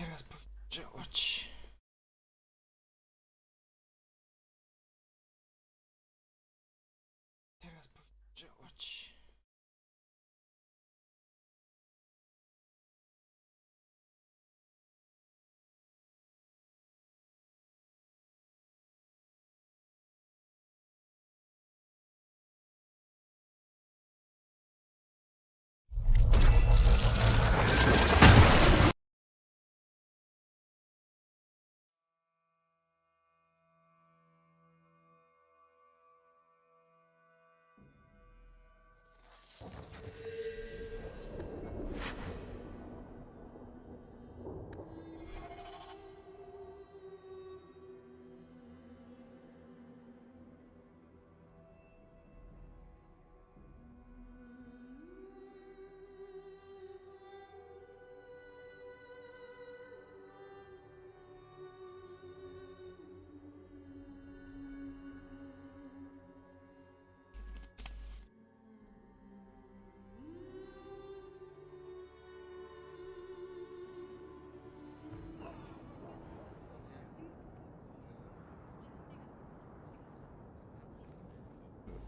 Teraz powinno działać. Teraz powinno działać.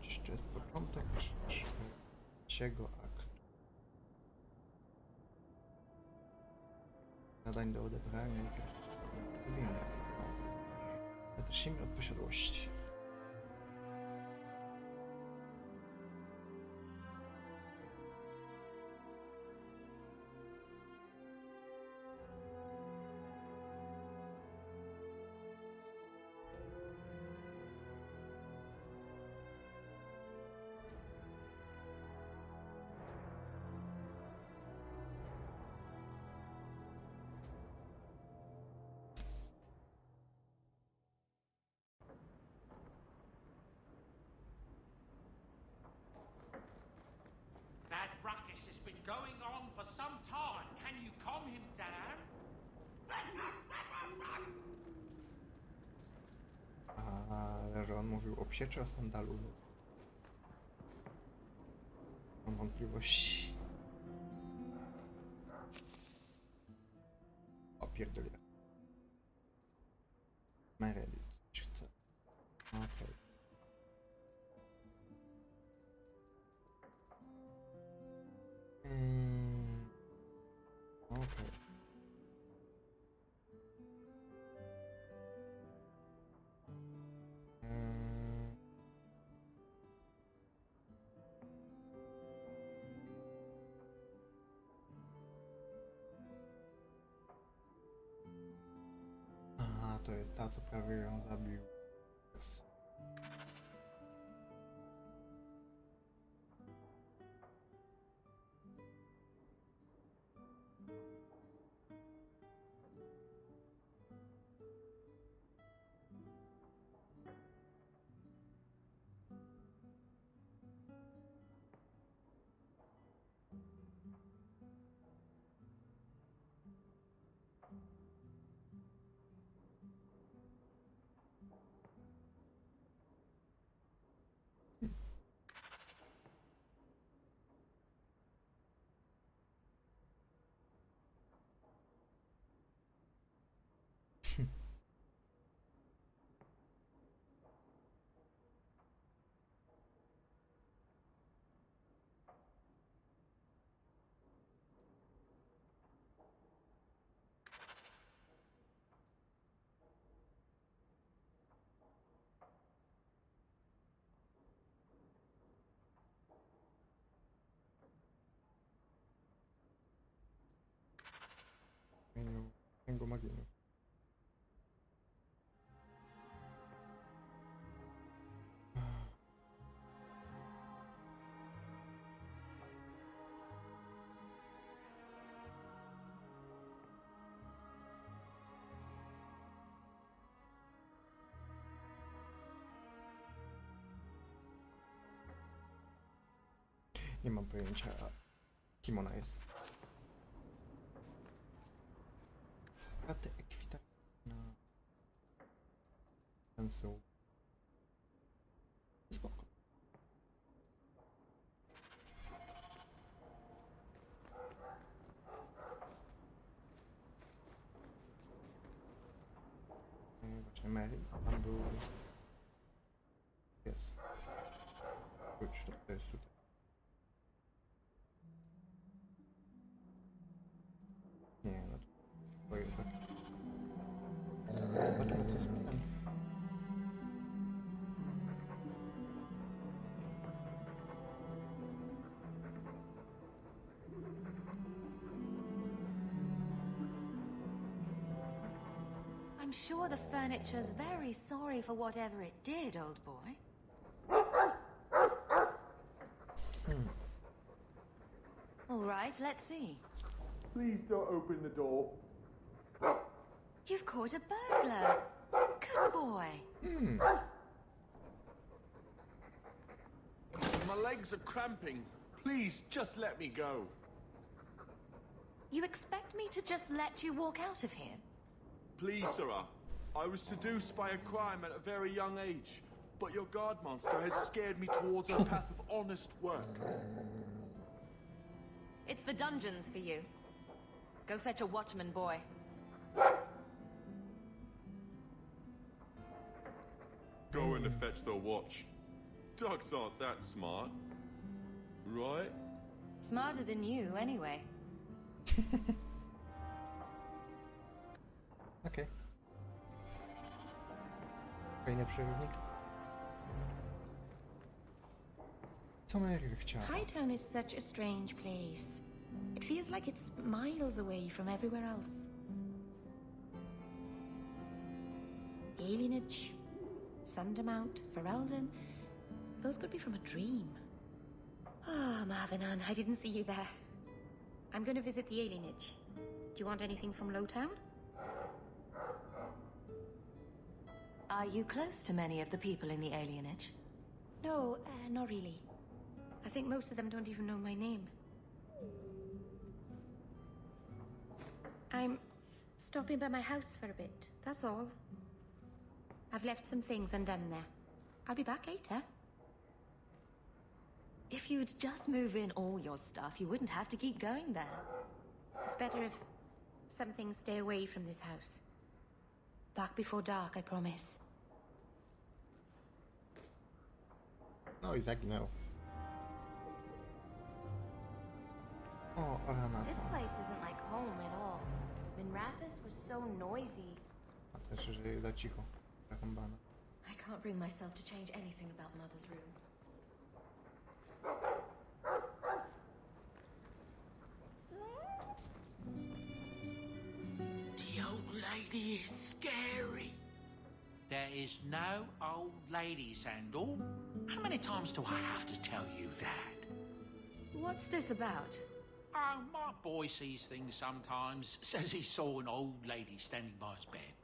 Jeszcze jest początek trzeciego aktu. Zadań do odebrania i zrobienia. Zacznijmy od posiadłości. That ruckus has been going on for some time. Can you calm him down? Ale że on mówił o psie czy o sandalu? Mam wątpliwości. O pierdolę. Meredith, czy chcę? Okej. Okej. Aha, to jest ta, co prawie ją zabił. Yes. Księgu magii. Nie mam pojęcia, kim ona jest. Karty ekwitacyjne. Sensu. Spoko. właśnie Mary. Tam był... Jest. Chodź, to jest tutaj. Nie, no to... Twoje tak. Zobaczmy, co jest tam. I'm sure the furniture's very sorry for whatever it did, old boy. All right, let's see. Please don't open the door. You've caught a burglar. Good boy. My legs are cramping. Please, just let me go. You expect me to just let you walk out of here? Please, sirrah. I was seduced by a crime at a very young age, but your guard monster has scared me towards a path of honest work. It's the dungeons for you. Go fetch a watchman, boy. Go in to fetch the watch. Dogs aren't that smart. Right? Smarter than you, anyway. Okej. Kolejny przerywnik. Co Mary by chciała? Hightown is such a strange place. It feels like it's miles away from everywhere else. Alienage, Sundermount, Ferelden. Those could be from a dream. Ah, Marvinan, I didn't see you there. I'm going to visit the Alienage. Do you want anything from Lowtown? Are you close to many of the people in the alienage? No, not really. I think most of them don't even know my name. I'm stopping by my house for a bit, that's all. I've left some things undone there. I'll be back later. If you'd just move in all your stuff, you wouldn't have to keep going there. It's better if some things stay away from this house. Back before dark, I promise. No i zaginął. O, Renata. This place isn't like home at all. Minrathous was so noisy. A też, że za cicho. Zarąbane. I can't bring myself to change anything about Mother's room. The old lady is scary. There is no old lady, Sandal. How many times do I have to tell you that? What's this about? Oh, my boy sees things sometimes. Says he saw an old lady standing by his bed.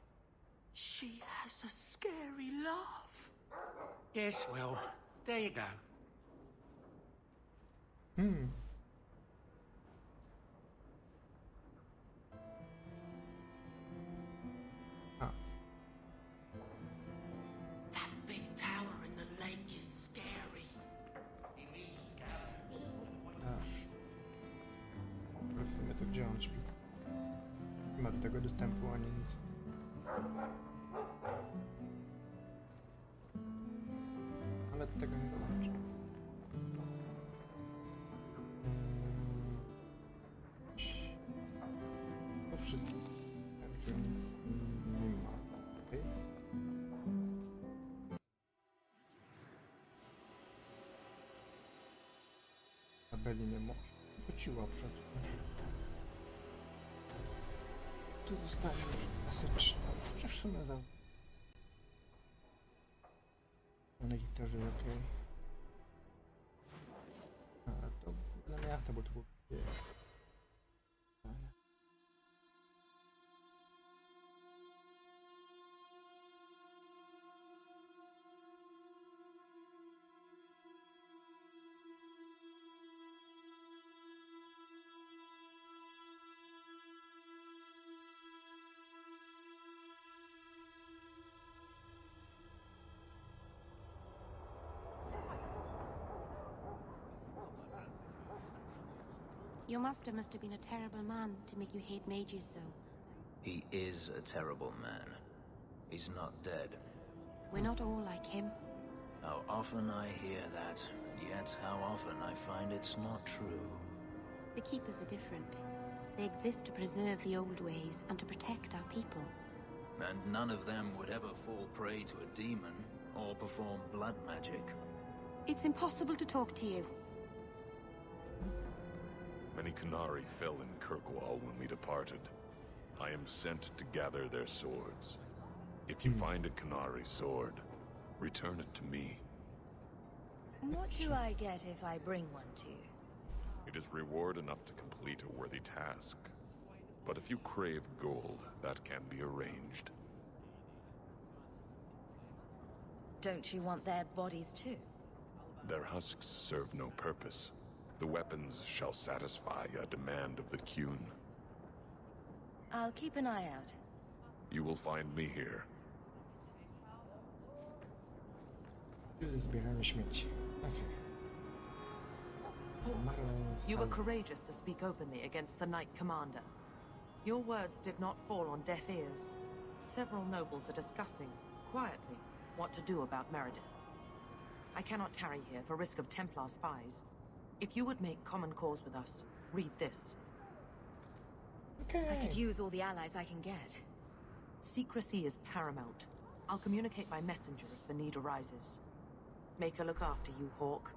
She has a scary laugh. Yes, well, there you go. A, That big tower in the lake is scary. He leaves gallows. aż. W sumie to gdzie on śpi? Nie ma do tego dostępu ani nic. Ale tego nie zobaczę. To wszystko. Tu nic nie ma. Okej. Tabeli nie może. Wróciła przecież. Tu zostanie już klasyczne. Przecież w sumie za... Na gitarze okej. A to na miasta, bo to było... Your master must have been a terrible man to make you hate mages so. He is a terrible man. He's not dead. We're not all like him. How often I hear that, and yet how often I find it's not true. The Keepers are different. They exist to preserve the old ways and to protect our people. And none of them would ever fall prey to a demon or perform blood magic. It's impossible to talk to you. Many Qunari fell in Kirkwall when we departed. I am sent to gather their swords. If you find a Qunari sword, return it to me. What do I get if I bring one to you? It is reward enough to complete a worthy task. But if you crave gold, that can be arranged. Don't you want their bodies too? Their husks serve no purpose. The weapons shall satisfy a demand of the Qun. I'll keep an eye out. You will find me here. Zbieramy śmieci. Okej. You were courageous to speak openly against the Knight Commander. Your words did not fall on deaf ears. Several nobles are discussing, quietly, what to do about Meredith. I cannot tarry here for risk of Templar spies. If you would make common cause with us, read this. I could use all the allies I can get. Secrecy is paramount. I'll communicate by messenger if the need arises. Make her look after you, Hawk,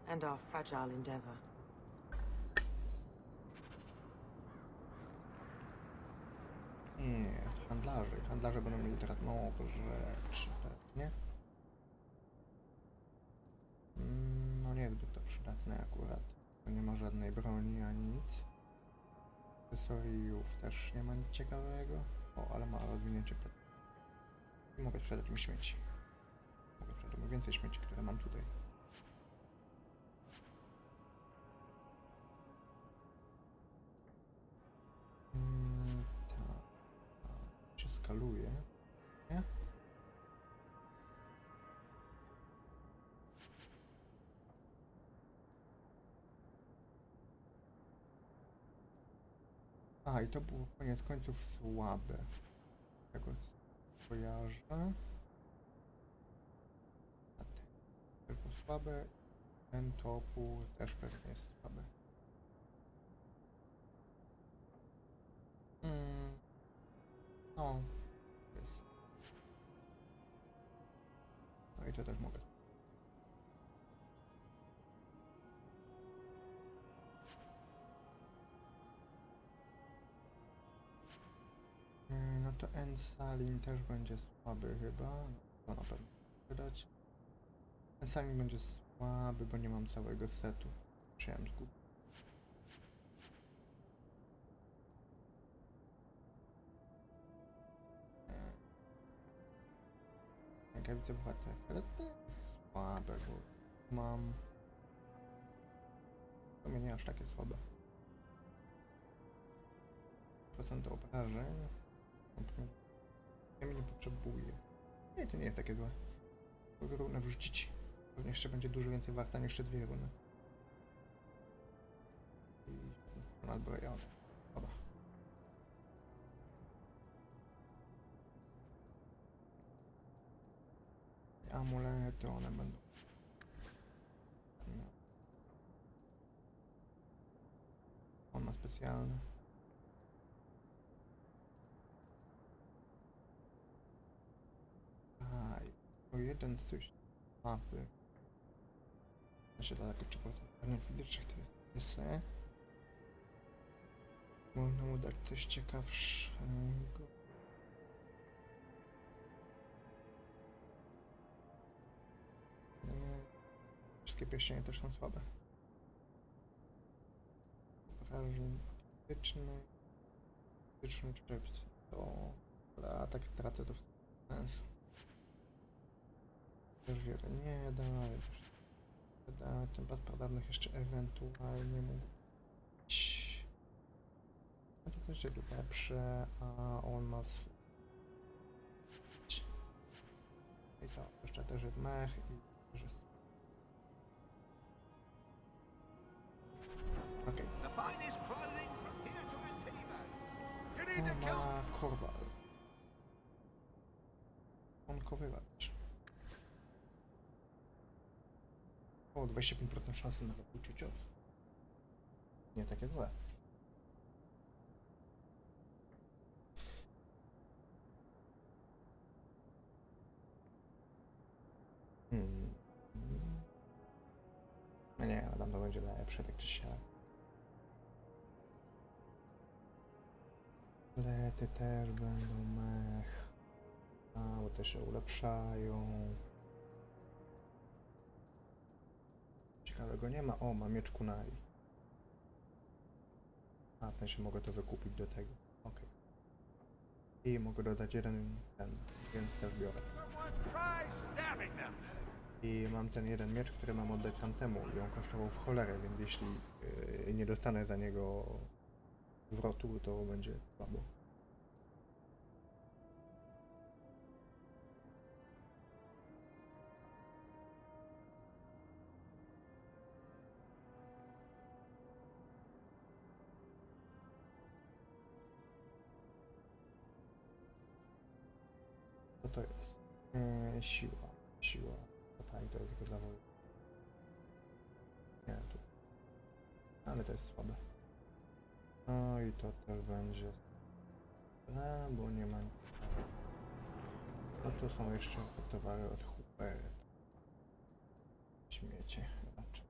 and our fragile endeavor. Nie, handlarzy. Handlarze będą mieli teraz mało rzeczy, pewnie. No niezbyt to przydatne akurat. Bo nie ma żadnej broni ani nic. Akcesoriów też nie ma nic ciekawego. O, ale ma rozwinięcie plecy. I mogę sprzedać mi śmieci. Mogę sprzedać mi więcej śmieci, które mam tutaj. Tak. Się skaluje. Nie? A, i to było koniec końców słabe. Tego kojarzę. A ten było słabe. Ten topór też pewnie jest słabe. No. Jest. No i to też mogę. No to Ensalin też będzie słaby chyba. No, to na pewno wydać. Ensalin będzie słaby, bo nie mam całego setu. Musiałem zgubić. Rękawice bohater. Ale to jest słabe, bo mam... To mnie nie aż takie słabe. Procent obrażeń. Ja mnie nie potrzebuję. Nie, to nie jest takie złe. Mogę runę wrzucić. Pewnie jeszcze będzie dużo więcej warta niż 2 runy. I nadbrojone. Dobra. Amulety, one będą. On ma specjalne. To jeden coś mapy. Znaczy dla takiego fizycznych to jest SE. Można mu dać coś ciekawszego. Wszystkie pierścienie też są słabe. Obrażeń fizyczny. Fizyczny czept. To... Ale atak stracę to w sensu. Też wiele nie da, ten pas pradawnych jeszcze ewentualnie mógł być. No to też jest lepsze, a on ma swój. I co, jeszcze też jest mech i też jest... Okej. On ma korwal. odblokowywać. O, 25% szansy na zabójczy cios. Nie takie złe. No nie, tam to będzie lepsze, tak czy siak. Lety też będą mech. A, bo też się ulepszają. Ciekawego nie ma. O, ma miecz kunai. A, w sensie mogę to wykupić do tego. Ok. I mogę dodać jeden, więc też biorę. I mam ten jeden miecz, który mam oddać tamtemu i on kosztował w cholerę, więc jeśli nie dostanę za niego zwrotu, to będzie słabo. Co to jest? Siła. Siła. Tak, to jest tylko dla wody. Nie, tu. Ale to jest słabe. No i to też będzie. A, bo nie mam. No to są jeszcze towary od Hubert. Śmiecie raczej.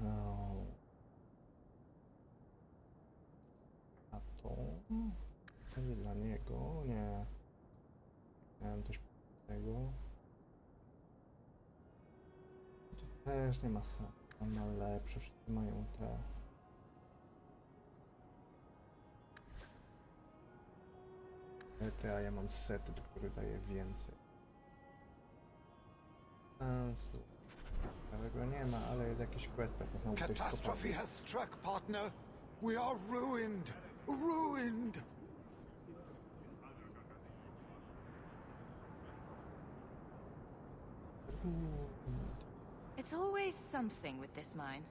No. A to? Będzie dla niego? Nie. Miałem coś tego. To też nie ma sensu. On ma lepsze, wszyscy mają te. A ja mam sety, który daje więcej. Sensu. Tego nie ma, ale jest jakiś quest, pewnie znowu ktoś Catastrophe has struck, partner. We are ruined. Ruined. It's always something with this mine.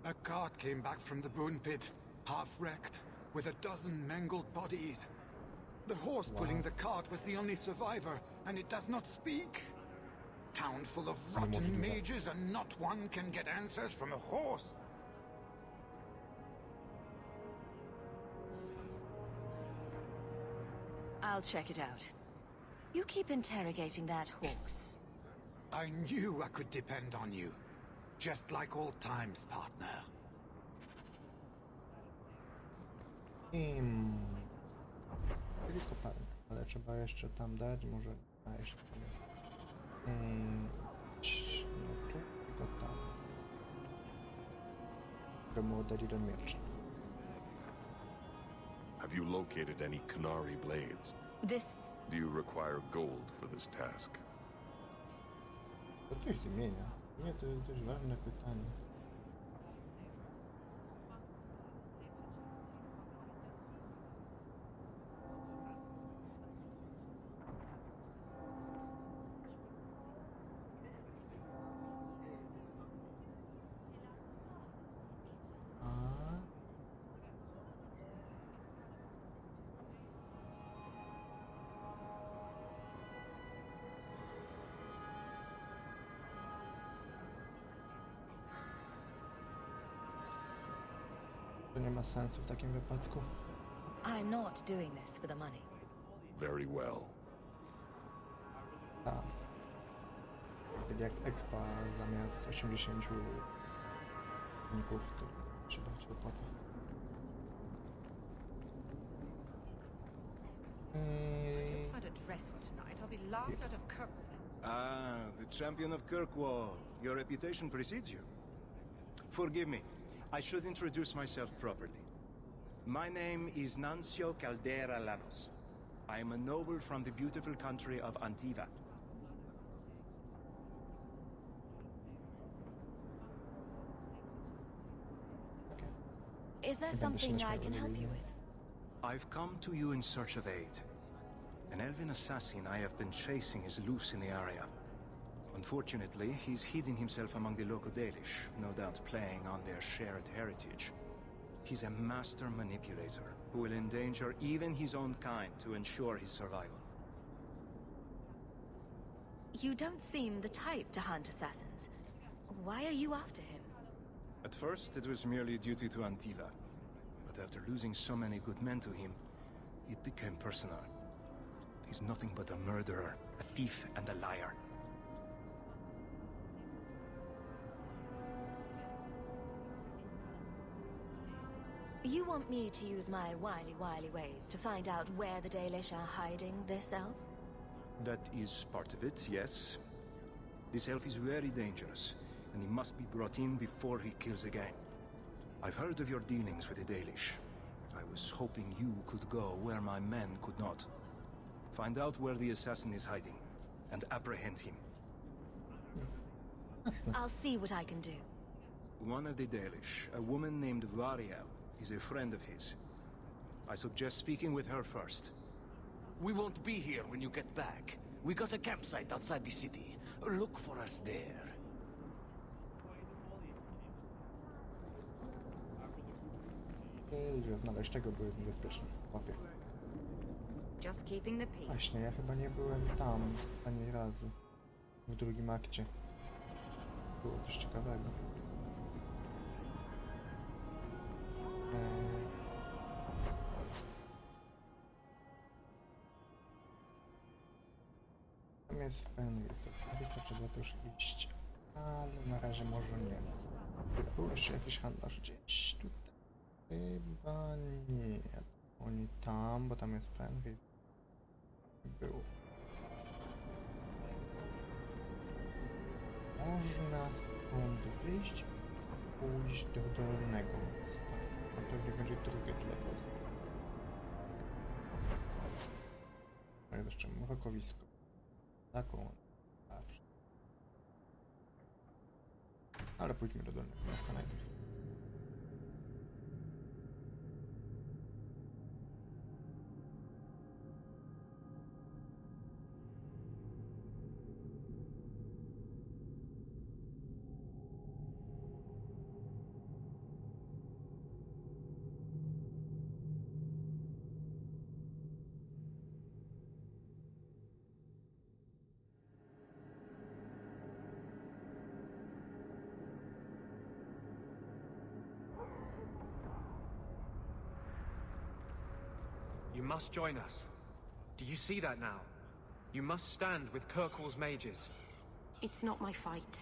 A cart came back from the Boon Pit, half wrecked, with a dozen mangled bodies. The horse pulling the cart was the only survivor, and it does not speak. Town full of rotten mages, and not one can get answers from a horse. I'll check it out. You keep interrogating that horse. I knew I could depend on you. Just like old times, partner. Tylko parę, ale trzeba jeszcze tam dać, może... A, jeszcze tam. No tu, tylko tam. Trzeba mu oddać jeden miecz. Have you located any Qunari blades? This... Do you require gold for this task? To coś zmienia. Nie, to jest dość ważne pytanie. To nie ma sensu w takim wypadku. I'm not doing this for the money. Very well. Tak. Tak jak expa zamiast 80 uników, to trzeba dać opłatę. Find a dress for tonight. I'll be laughed out of Kirkwall. Ah, the champion of Kirkwall. Your reputation precedes you. Forgive me. I should introduce myself properly. My name is Nancio Caldera Lanos. I am a noble from the beautiful country of Antiva. Is there something I can help you with? I've come to you in search of aid. An elven assassin I have been chasing is loose in the area. Unfortunately, he's hidden himself among the local Dalish, no doubt playing on their shared heritage. He's a master manipulator, who will endanger even his own kind to ensure his survival. You don't seem the type to hunt assassins. Why are you after him? At first, it was merely duty to Antiva. But after losing so many good men to him, it became personal. He's nothing but a murderer, a thief, and a liar. You want me to use my wily ways to find out where the Dalish are hiding this elf? That is part of it, yes. This elf is very dangerous, and he must be brought in before he kills again. I've heard of your dealings with the Dalish. I was hoping you could go where my men could not. Find out where the assassin is hiding, and apprehend him. I'll see what I can do. One of the Dalish, a woman named Variel, is a friend of his. I suggest speaking with her first. We won't be here when you get back. We got a campsite outside the city. Look for us there. Gdzie znaleźć tego były niebezpieczne. Łapie. Just keeping the peace. Właśnie, ja chyba nie byłem tam ani razu. W drugim akcie. Było coś ciekawego. Tam jest Fenris, to trzeba też iść, ale na razie może nie. Był jeszcze jakiś handlarz gdzieś tutaj. Chyba nie. Oni tam, bo tam jest Fenris. Był. Można stąd wyjść, pójść do dolnego miasta. Na pewno będzie drugie dla was. A jest jeszcze mrokowisko. Taką zawsze. Ale pójdźmy do dolnego miasta najpierw. You must join us. Do you see that now? You must stand with Kirkwall's mages. It's not my fight.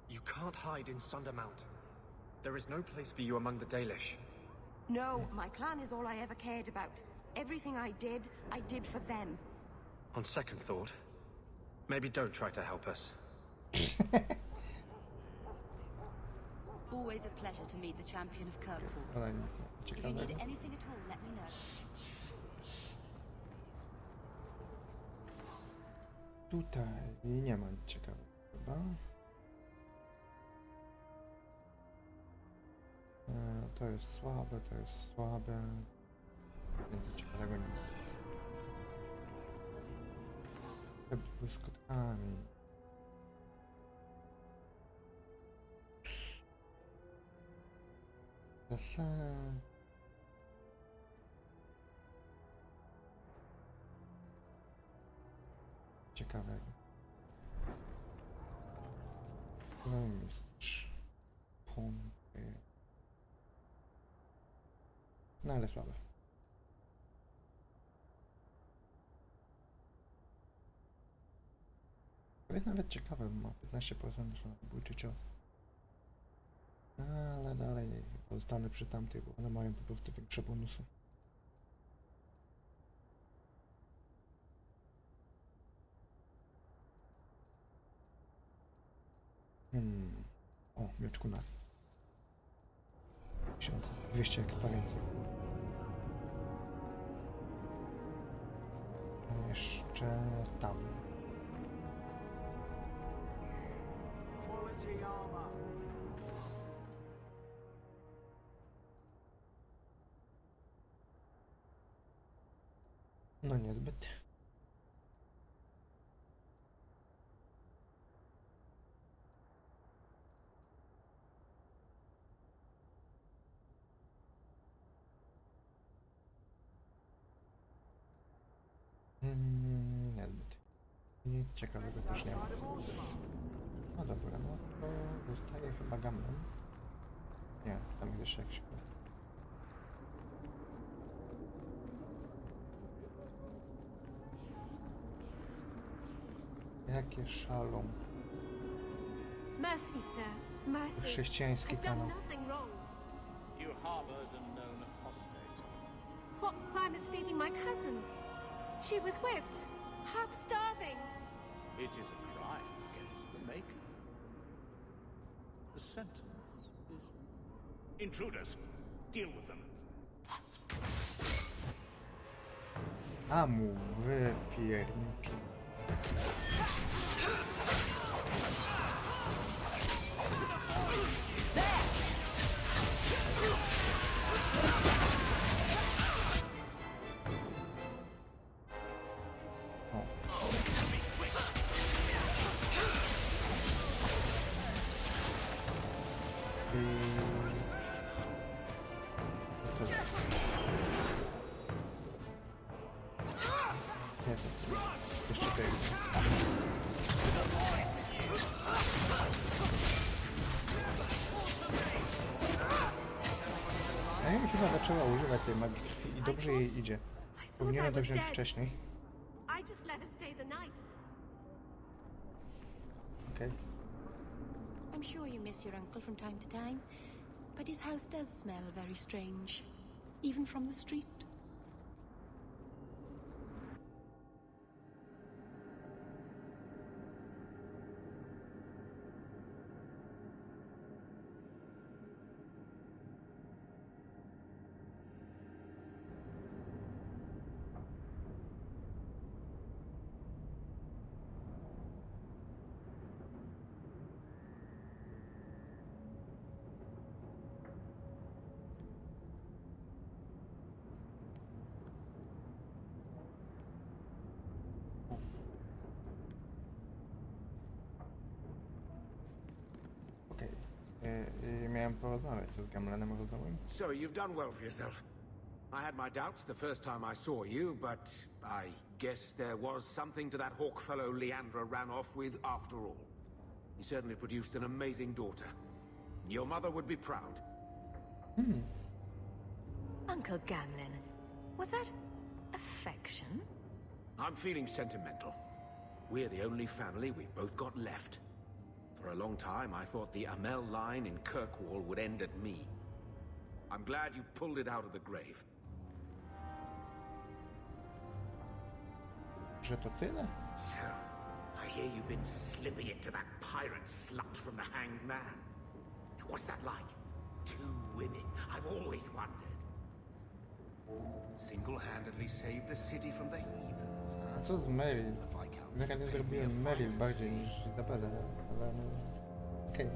You can't hide in Sundermount. There is no place for you among the Dalish. No, my clan is all I ever cared about. Everything I did for them. On second thought, maybe don't try to help us. Always a pleasure to meet the champion of Kirkwall. Ale nic If you ciekawego. need anything at all, let me know. Tutaj nie ma nic ciekawego chyba. To jest słabe, to jest słabe. Więcej ciekawego nie ma. Chleb z błyskotkami. Zasad. Ciekawego. Mistrz. Pompy. No ale słabe. To jest nawet ciekawe, bo ma 15% na zabójczy cios. No, ale dalej pozostanę przy tamtych, bo one mają po prostu większe bonusy. O, mieczku na 1200 ekspa więcej. A jeszcze tam. No niezbyt. Niezbyt. Nic ciekawego też nie ma. No dobra, no to zostaje chyba Gamlen. Nie, tam jest jeszcze jakiś... Jakie szalą. Mercy, sir. Mercy. Chrześcijański I've done kanał. nothing wrong. You harbored a known apostate. What crime is feeding my cousin? She was whipped, half starving. It is a crime against the Maker. The sentence is... Intruders. Deal with them. A mu wypierniczy. Jeszcze tej. Amy chyba zaczęła używać tej magii krwi i dobrze jej idzie. Powinienem to wziąć wcześniej. I just let her stay the night. Okej. I'm sure you miss your uncle from time to time, but his house does smell very strange, even from the street. Miałem porozmawiać z Gamlenem rozumiem. So you've done well for yourself. I had my doubts the first time I saw you, but I guess there was something to that hawk fellow Leandra ran off with after all. He certainly produced an amazing daughter. Your mother would be proud. Uncle Gamlen, was that affection? I'm feeling sentimental. We're the only family we've both got left. For a long time, I thought the Amel line in Kirkwall would end at me. I'm glad you've pulled it out of the grave. Że to tyle? So, I hear you've been slipping it to that pirate slut from the Hanged Man. What's that like? 2 women. I've always wondered. Single-handedly saved the city from the heathens. A co z Meryl? Nie zrobiłem Meryl bardziej niż Izabelę, ale no... Okej.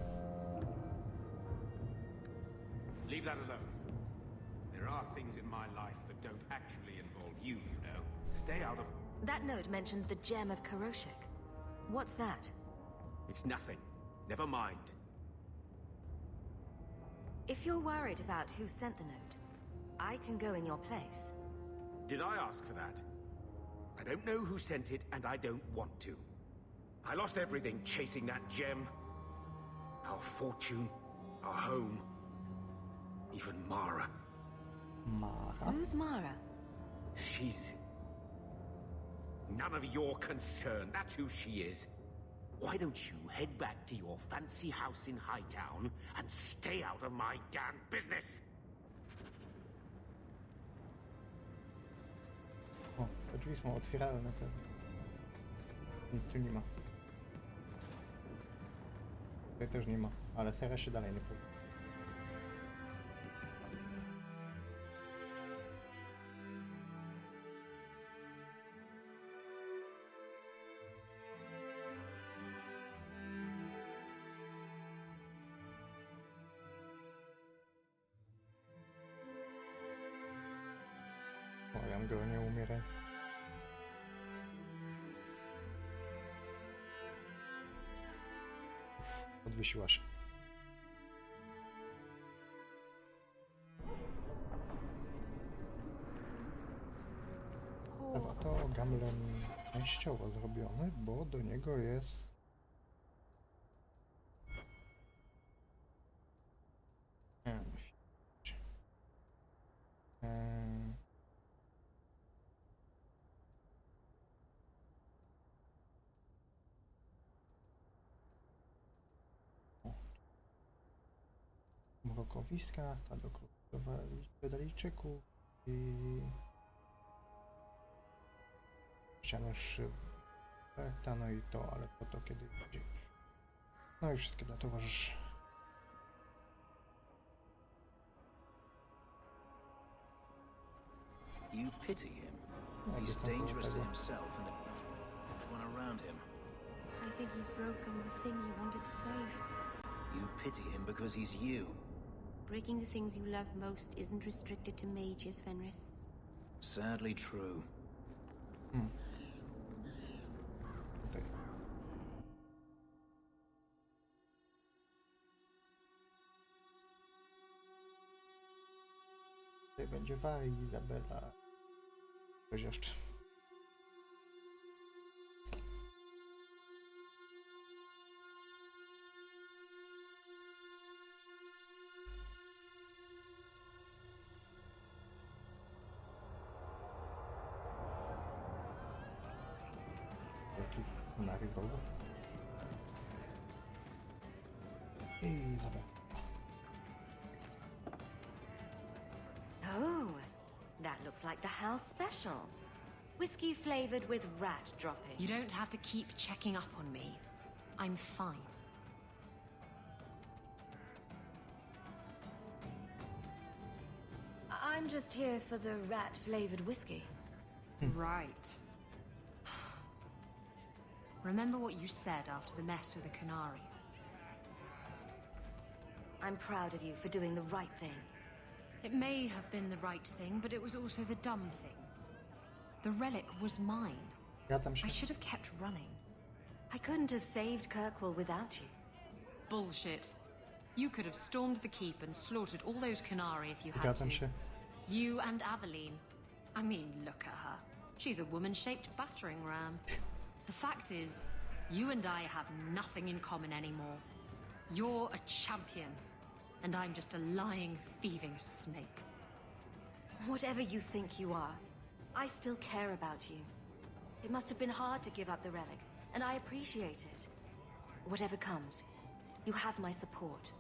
Leave that alone. There are things in my life that don't actually involve you, you know. Stay out of... That note mentioned the gem of Karoshek. What's that? It's nothing. Never mind. If you're worried about who sent the note, I can go in your place. Did I ask for that? I don't know who sent it, and I don't want to. I lost everything chasing that gem. Our fortune, our home, even Mara. Mara? Who's Mara? She's... none of your concern. That's who she is. Why don't you head back to your fancy house in Hightown and stay out of my damn business? O, te drzwi są otwieralne, te... Nic tu nie ma. Tutaj też nie ma, ale Sera się dalej nie powie. Błagam go, nie umieraj. Odwiesiła się. Chyba to Gamlen częściowo zrobiony, bo do niego jest... Mrokowiska, stado Dalijczyków i ścianę szyb. No i to, ale po to kiedy indziej. No i wszystkie dla towarzyszy. You pity him. He's dangerous to himself and everyone around him. I think he's broken the thing you wanted to save. You pity him because he's you. Breaking the things you love most isn't restricted to mages, Fenris. Sadly true. Tutaj. Tutaj będzie Wari, Izabela. Coś jeszcze. Na rywolu. I Izabela. Oh, that looks like the house special. Whiskey flavored with rat droppings. You don't have to keep checking up on me. I'm fine. I'm just here for the rat flavored whiskey. Right. Remember what you said after the mess with the Canary. I'm proud of you for doing the right thing. It may have been the right thing, but it was also the dumb thing. The relic was mine. I should have kept running. I couldn't have saved Kirkwall without you. Bullshit. You could have stormed the keep and slaughtered all those Canary if you had to. You and Aveline. I mean, look at her. She's a woman-shaped battering ram. The fact is, you and I have nothing in common anymore. You're a champion, and I'm just a lying, thieving snake. Whatever you think you are, I still care about you. It must have been hard to give up the relic, and I appreciate it. Whatever comes, you have my support.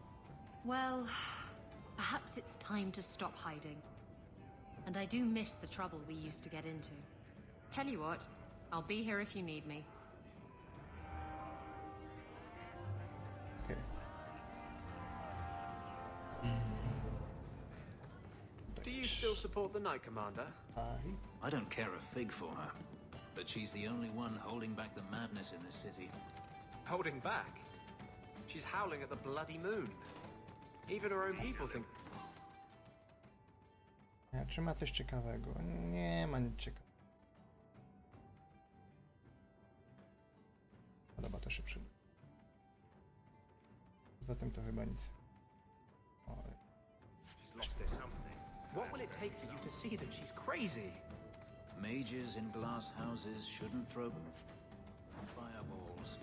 Well, perhaps it's time to stop hiding. And I do miss the trouble we used to get into. Tell you what, I'll be here if you need me. Okay. Do you still support the Knight Commander? I don't care a fig for her. But she's the only one holding back the madness in this city. Holding back? She's howling at the bloody moon. Even her own people think... Czy ma coś ciekawego? Nie ma nic ciekawego. Podoba to się przyda. Poza tym to chyba nic. Oj. What will it take for you to see that she's crazy? Mages in glass houses shouldn't throw fireballs.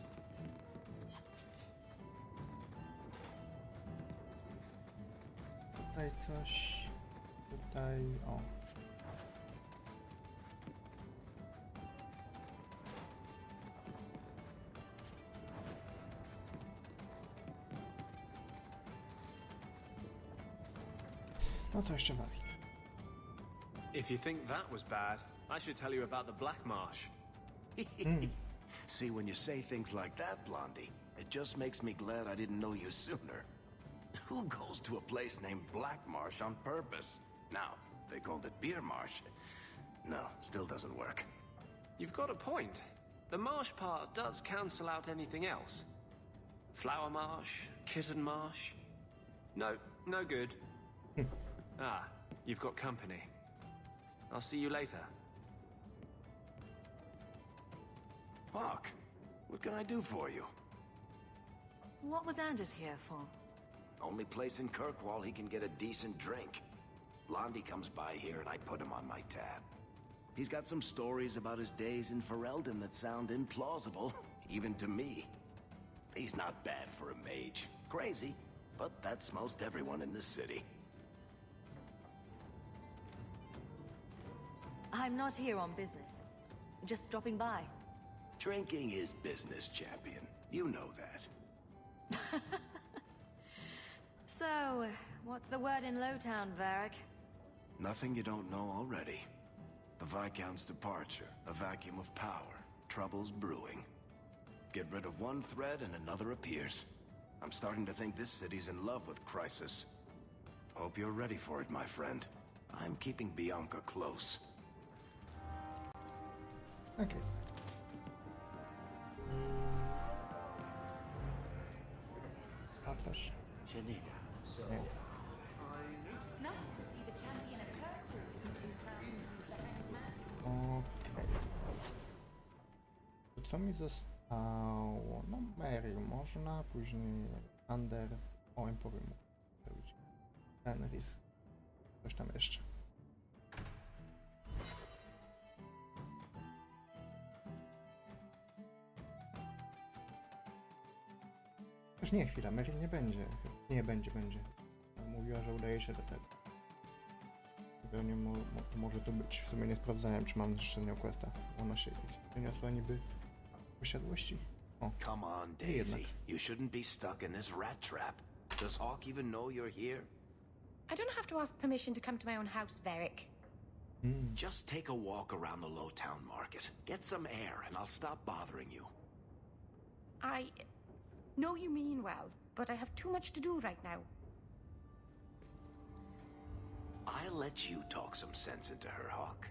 Tutaj coś. Tutaj. O. No to jeszcze Wari. If you think that was bad, I should tell you about the Black Marsh. See, when you say things like that, Blondie, it just makes me glad I didn't know you sooner. Who goes to a place named Black Marsh on purpose? Now, they called it Beer Marsh. No, still doesn't work. You've got a point. The marsh part does cancel out anything else. Flower Marsh, Kitten Marsh. No, no good. You've got company. I'll see you later. Hawk, what can I do for you? What was Anders here for? Only place in Kirkwall he can get a decent drink. Blondie comes by here and I put him on my tab. He's got some stories about his days in Ferelden that sound implausible, even to me. He's not bad for a mage. Crazy, but that's most everyone in this city. I'm not here on business. Just dropping by. Drinking is business, champion. You know that. So, what's the word in Lowtown, Varric? Nothing you don't know already. The Viscount's departure, a vacuum of power, troubles brewing. Get rid of one thread and another appears. I'm starting to think this city's in love with Crisis. Hope you're ready for it, my friend. I'm keeping Bianca close. Okay. Atlas. Nie. Okej. To co mi zostało? No Meryl można, później Anders, o Emporium mógł zrobić. Fenris, coś tam jeszcze. Już nie, chwila, Meryl nie będzie. Nie, będzie. Mówiła, że udaje się do tego. Pewnie może to być. W sumie nie sprawdzałem, czy mam jeszcze z nią questa. Ona się wyniosła niby posiadłości. O, Come on, Daisy. You shouldn't be stuck in this rat trap. Does Hawk even know you're here? I don't have to ask permission to come to my own house, Varric. Just take a walk around the Lowtown Market. Get some air, and I'll stop bothering you. I know you mean well, but I have too much to do right now. I'll let you talk some sense into her, Hawk.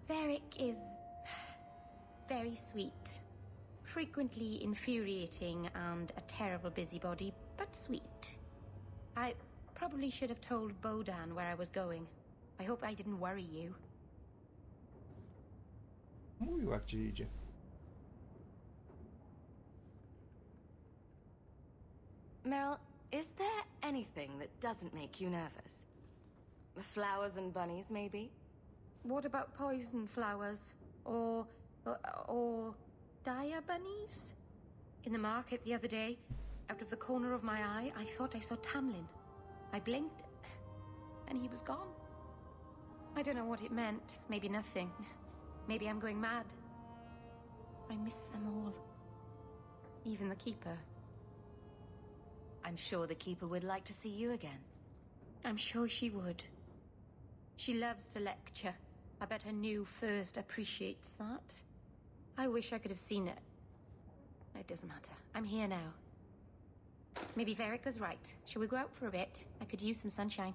Varric is very sweet. Frequently infuriating and a terrible busybody, but sweet. I probably should have told Bodan where I was going. I hope I didn't worry you. Mówiła, gdzie idzie. Meryl, is there anything that doesn't make you nervous? The flowers and bunnies, maybe? What about poison flowers? Or dire bunnies? In the market the other day, out of the corner of my eye, I thought I saw Tamlin. I blinked, and he was gone. I don't know what it meant. Maybe nothing. Maybe I'm going mad. I miss them all. Even the Keeper. I'm sure the Keeper would like to see you again. I'm sure she would. She loves to lecture. I bet her new first appreciates that. I wish I could have seen it. It doesn't matter. I'm here now. Maybe Varric was right. Shall we go out for a bit? I could use some sunshine.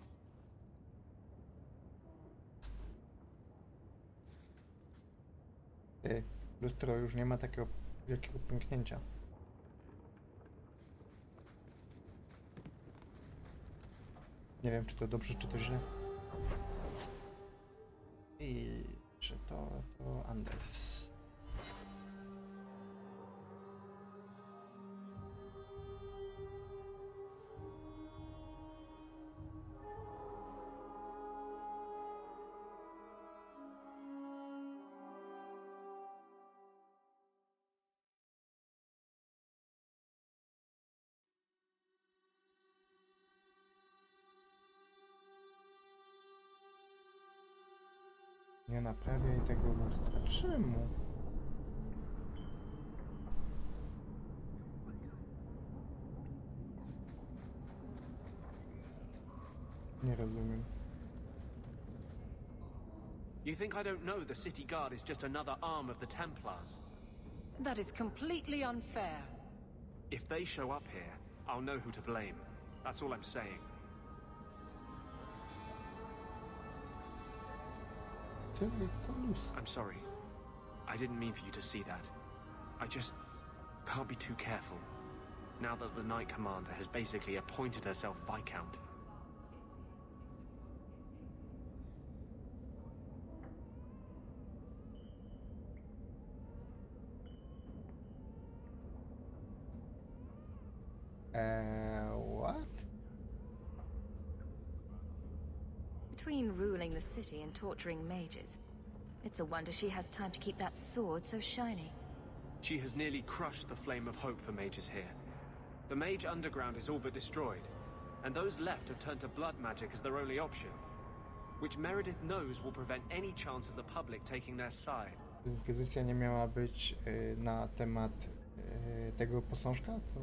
Lustro już nie ma takiego wielkiego pęknięcia. Nie wiem, czy to dobrze, czy to źle. I czy to Anders. Nie naprawiaj tego lustra. Czemu? Nie rozumiem. You think I don't know the City Guard is just another arm of the Templars? That is completely unfair. If they show up here, I'll know who to blame. That's all I'm saying. I'm sorry. I didn't mean for you to see that. I just can't be too careful. Now that the Knight Commander has basically appointed herself Viscount. What? Between ruling the city and torturing mages, it's a wonder she has time to keep that sword so shiny. She has nearly crushed the flame of hope for mages here. The mage underground is all but destroyed, and those left have turned to blood magic as their only option, which Meredith knows will prevent any chance of the public taking their side. Inkwizycja nie miała być na temat tego posążka, co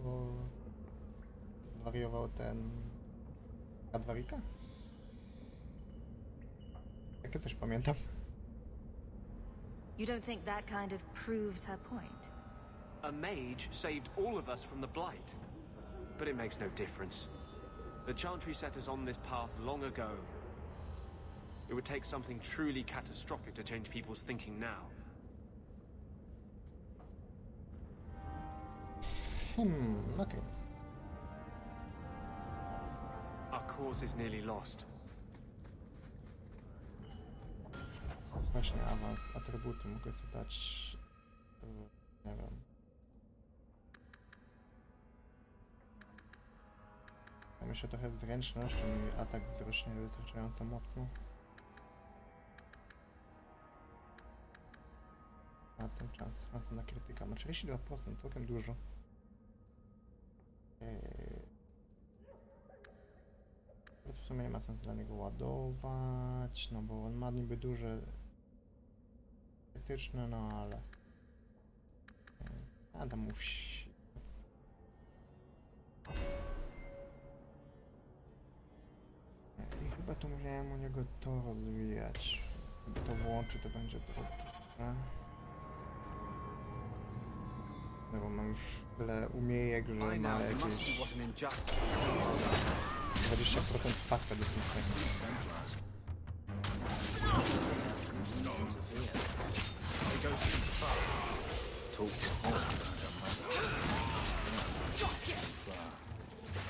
zwariował ten Adwarika? Takie też pamiętam. You don't think that kind of proves her point? A mage saved all of us from the Blight. But it makes no difference. The Chantry set us on this path long ago. It would take something truly catastrophic to change people's thinking now. Okay. Our cause is nearly lost. Właśnie awans, atrybuty mogę sobie dać, nie wiem. Ja myślę trochę w zręczność, czy mi atak wzrośnie wystarczająco mocno. Na ten czas, na krytyka, ma 32%, całkiem dużo. W sumie nie ma sensu dla niego ładować, no bo on ma niby duże krytyczne, no ale Adam musi. I chyba tu musiałem u niego to rozwijać. Gdy to włączy, to będzie to dobre. No bo ma już tyle umiejek, że ma jakieś 20% spadka do tych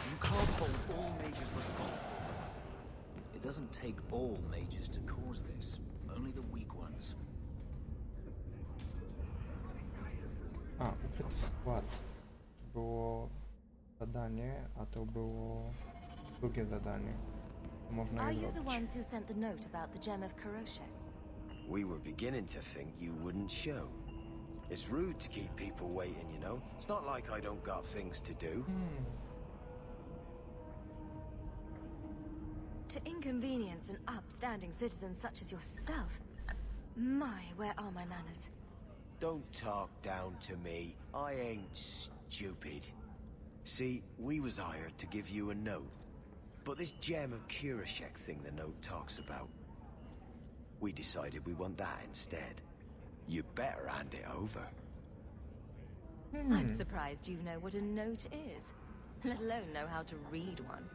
You can't hold all mages responsible. It doesn't take all mages to cause this, only the weak ones. A, ukryty skład. To było zadanie, a to było drugie zadanie. Można Are je you the zrobić. ones who sent the note about the gem of Karoshe? We were beginning to think you wouldn't show. It's rude to keep people waiting, you know? It's not like I don't got things to do. To inconvenience an upstanding citizen such as yourself. My, where are my manners? Don't talk down to me. I ain't stupid. See, we was hired to give you a note. But this gem of Kirashek thing the note talks about, we decided we want that instead. You better hand it over. I'm surprised you know what a note is, let alone know how to read one.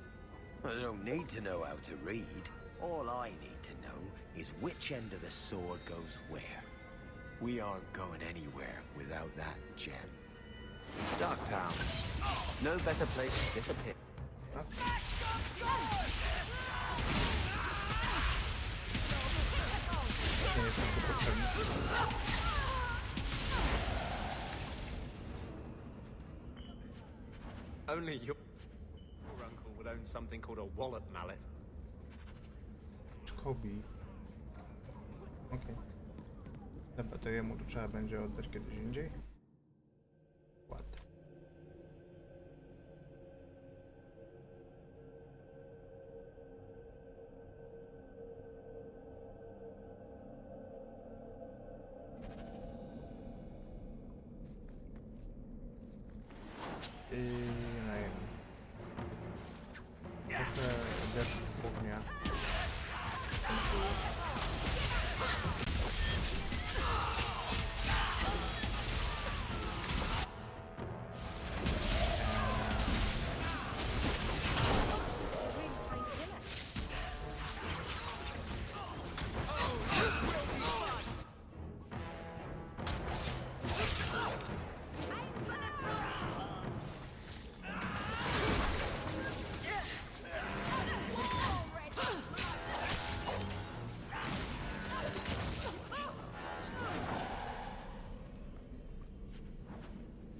I don't need to know how to read. All I need to know is which end of the sword goes where. We aren't going anywhere without that gem. Darktown. No better place to disappear. Only your uncle would own something called a wallet mallet. Kobi. Okej. Dobra, to jemu to trzeba będzie oddać kiedyś indziej. Ładnie. Trochę deszcz ognia.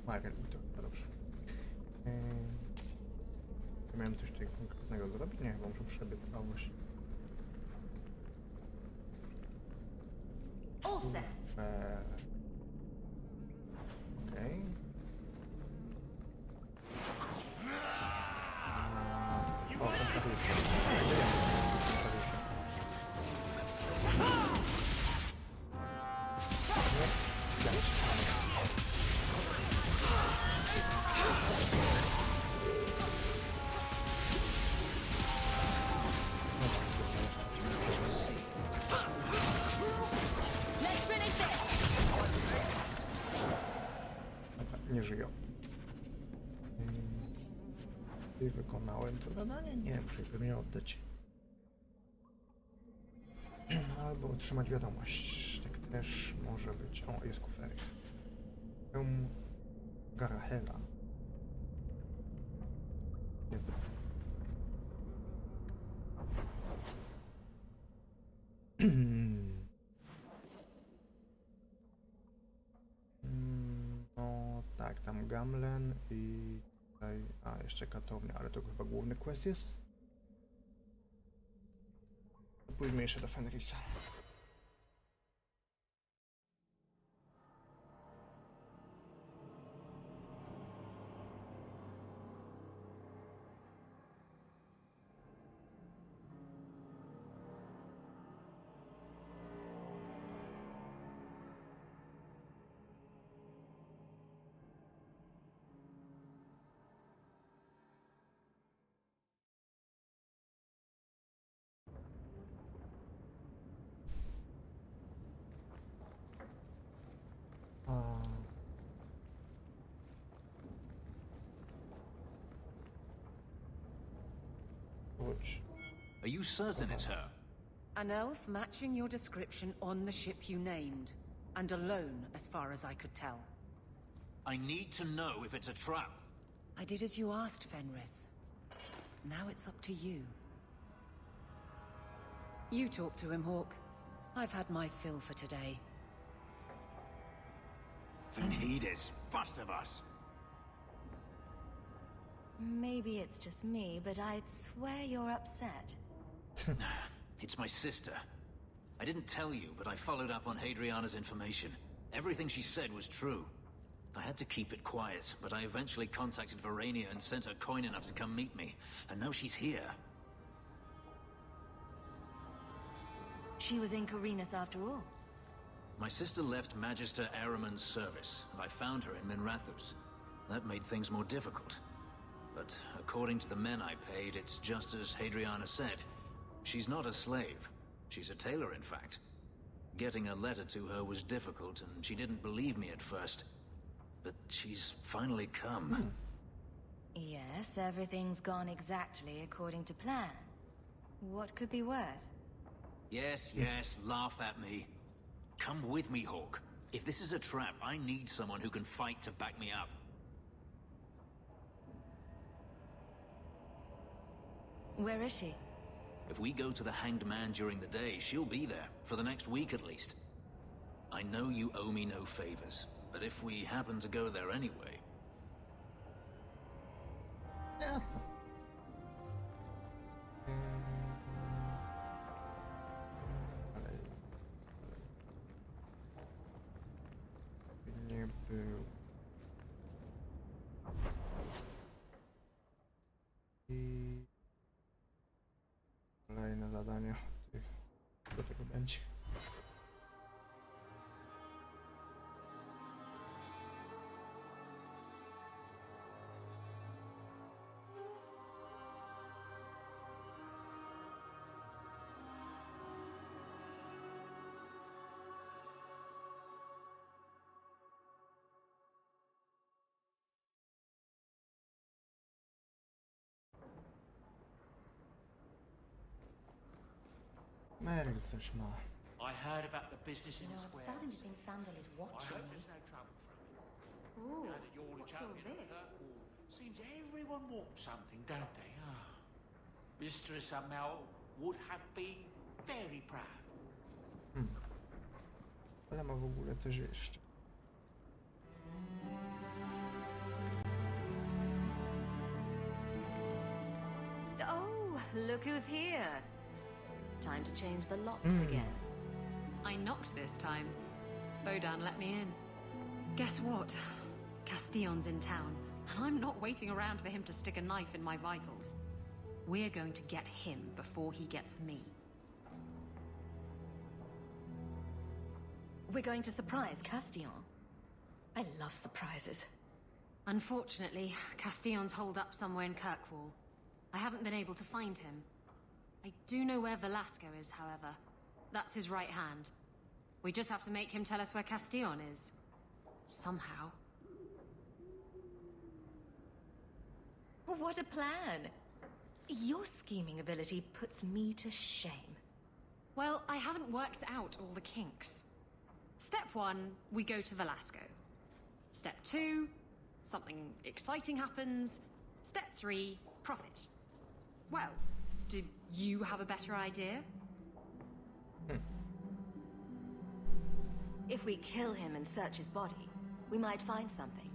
Margaret mi to chyba dobrze. Ja miałem coś tutaj konkretnego zrobić? Nie, chyba muszę przebiec całość. set. Okej. O, templarzyści. Nie żyją. I wykonałem to zadanie? Nie, muszę je pewnie oddać. Albo otrzymać wiadomość. Tak też może być. O, jest kuferek. Hełm Garahela. Nie wiem. No tak, tam Gamlen i tutaj, a jeszcze katownia, ale to chyba główny quest jest? Pójdźmy jeszcze do Fenrisa. Are you certain it's her? An elf matching your description on the ship you named. And alone, as far as I could tell. I need to know if it's a trap. I did as you asked, Fenris. Now it's up to you. You talk to him, Hawk. I've had my fill for today. Venhedis, first of us. Maybe it's just me, but I'd swear you're upset. It's my sister. I didn't tell you, but I followed up on Hadriana's information. Everything she said was true. I had to keep it quiet, but I eventually contacted Verania and sent her coin enough to come meet me. And now she's here. She was in Corinus after all. My sister left Magister Araman's service, and I found her in Minrathous. That made things more difficult. But according to the men I paid, it's just as Hadriana said. She's not a slave. She's a tailor, in fact. Getting a letter to her was difficult, and she didn't believe me at first. But she's finally come. Yes, everything's gone exactly according to plan. What could be worse? Yes, laugh at me. Come with me, Hawk. If this is a trap, I need someone who can fight to back me up. Where is she? If we go to the Hanged Man during the day, she'll be there, for the next week at least. I know you owe me no favors, but if we happen to go there anyway... Jasne. Nie był. I kolejne zadania. Do tego będzie. Merrill coś ma. I heard about the business in the I'm square. starting to think Sandal is I watching hope me. there's no trouble from it. Ooh, Now that you're the what's all champion of this? Kirkwall, seems everyone wants something, don't they? Mistress Amel would have been very proud. Ale ma w ogóle też jeszcze. Oh, look who's here. Time to change the locks again. I knocked this time. Bodan let me in. Guess what? Castillon's in town, and I'm not waiting around for him to stick a knife in my vitals. We're going to get him before he gets me. We're going to surprise Castillon. I love surprises. Unfortunately, Castillon's holed up somewhere in Kirkwall. I haven't been able to find him. I do know where Velasco is, however. That's his right hand. We just have to make him tell us where Castillon is. Somehow. What a plan! Your scheming ability puts me to shame. Well, I haven't worked out all the kinks. Step 1, we go to Velasco. Step 2, something exciting happens. Step 3, profit. Well, do you have a better idea? If we kill him and search his body, we might find something.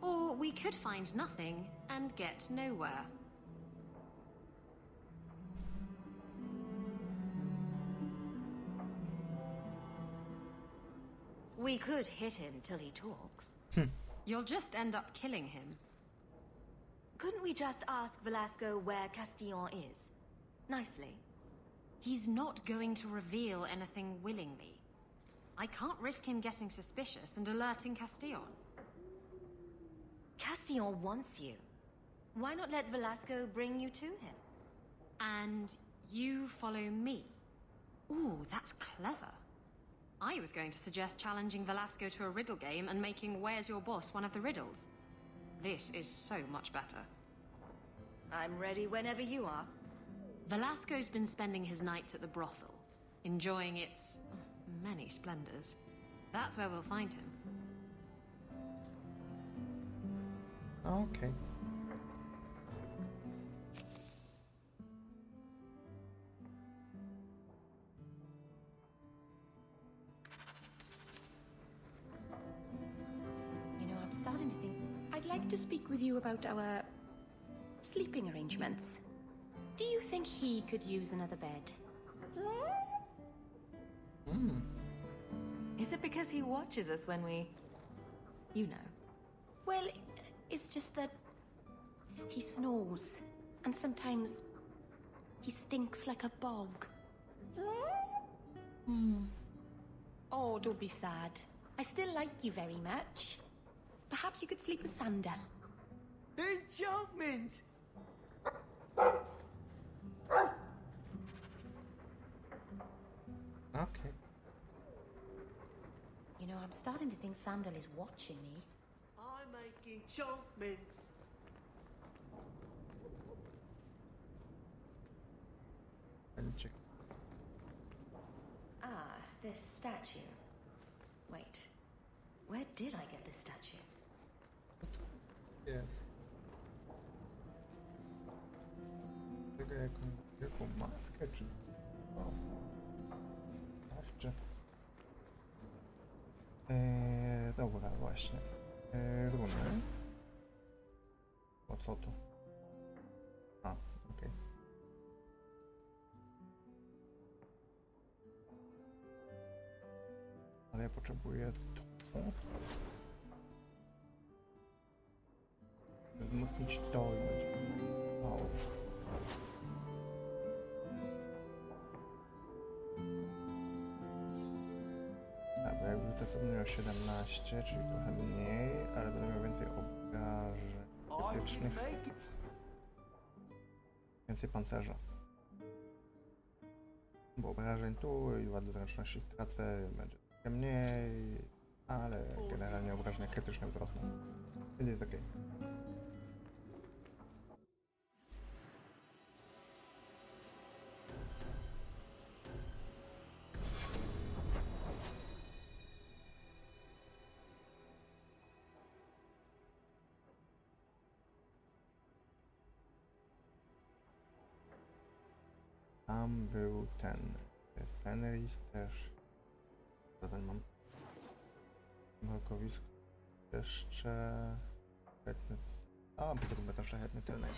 Or we could find nothing and get nowhere. We could hit him till he talks. You'll just end up killing him. Couldn't we just ask Velasco where Castillon is? Nicely. He's not going to reveal anything willingly. I can't risk him getting suspicious and alerting Castillon. Castillon wants you. Why not let Velasco bring you to him? And you follow me? Ooh, that's clever. I was going to suggest challenging Velasco to a riddle game and making Where's Your Boss one of the riddles. This is so much better. I'm ready whenever you are. Velasco's been spending his nights at the brothel, enjoying its many splendors. That's where we'll find him. Okay. I'm starting to think I'd like to speak with you about our sleeping arrangements. Do you think he could use another bed? Is it because he watches us when we... you know? Well, it's just that he snores, and sometimes he stinks like a bog. Oh, don't be sad. I still like you very much. Perhaps you could sleep with Sandal. Enchantment! Okay. I'm starting to think Sandal is watching me. I make enchantments. Check. Ah, this statue. Wait, where did I get this statue? Yes. Tego jaką maskę, czy... O. Jeszcze. Dobra, właśnie. Runy. O co tu? A, okej. Ale ja potrzebuję to. Wzmocnić to i będzie. Wow. Tak, bo jakby to pewnie miał 17, czyli trochę mniej, ale będę miał więcej obrażeń krytycznych. Więcej pancerza. Bo obrażeń tu i 2 do zręczności stracę, będzie trochę mniej, ale generalnie obrażenia krytyczne wzrosną. Więc jest okej. Tam był ten Fenris też. Zatem mam mrokowisko. Jeszcze szlachetny. A, bo zróbmy ten szlachetny tylny.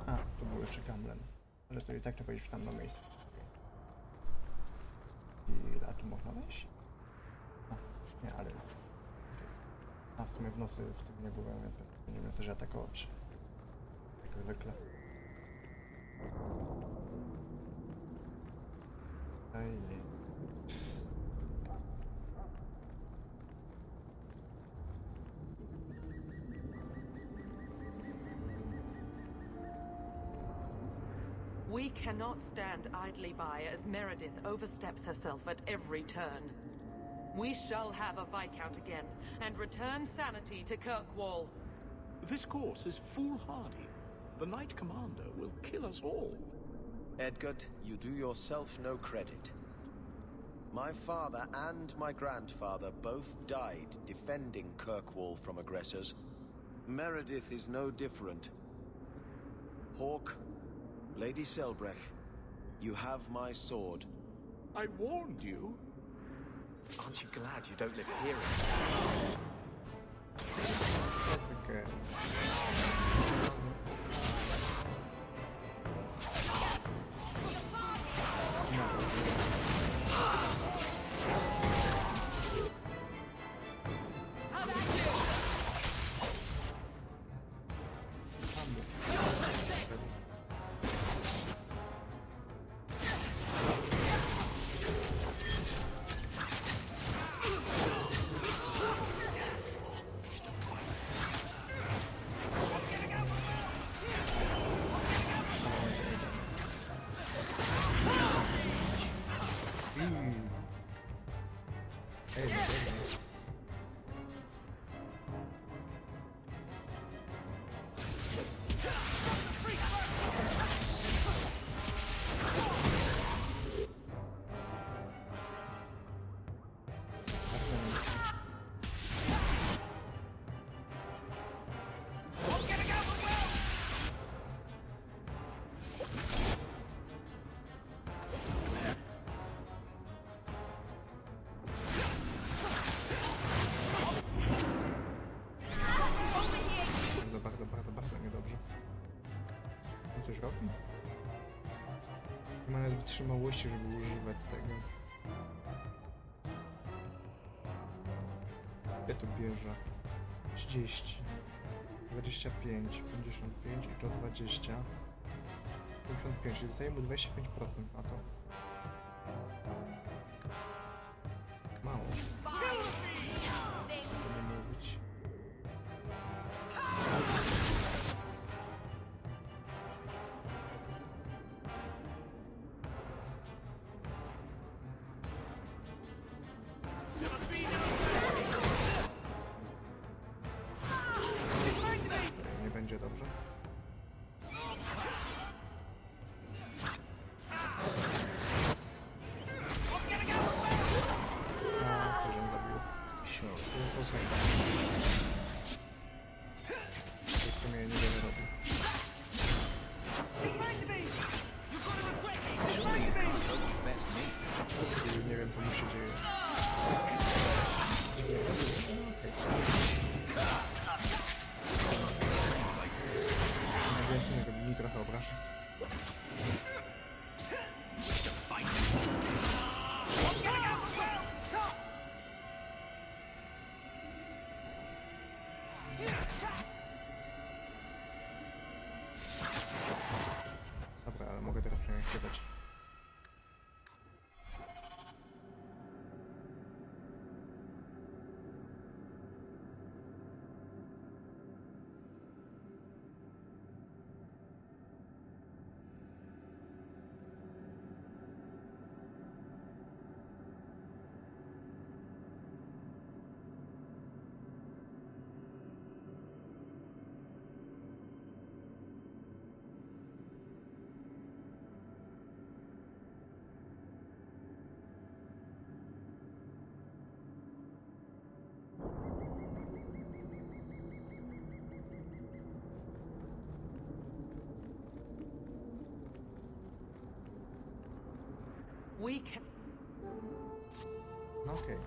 A, tu był jeszcze Gamlen. Ale to i tak trzeba iść w tamto miejsce. Okay. A tu można wejść? A, nie, ale... Okay. A w sumie w nocy w tym nie byłem, więc nie wiem, że atakować. Jak zwykle. Fajnie. We cannot stand idly by as Meredith oversteps herself at every turn. We shall have a Viscount again, and return sanity to Kirkwall. This course is foolhardy. The Knight Commander will kill us all. Edgard, you do yourself no credit. My father and my grandfather both died defending Kirkwall from aggressors. Meredith is no different. Hawke, Lady Selbrecht, you have my sword. I warned you. Aren't you glad you don't live here? Okay. Bardzo niedobrze. On coś robi? Nie ma nawet wytrzymałości, żeby używać tego. Ja to bierze 30, 25, 55 i to 20, 55, czyli dostaje mu 25% na to. Mało. Co nie mówić. Nie będzie dobrze. A, to żem zabił. Jest okej. To mnie niewiele robi. Nie wiem, co mu się dzieje. Najwięcej mi trochę obraża. Dobra, ale mogę teraz przynajmniej chwytać. We can... Okay.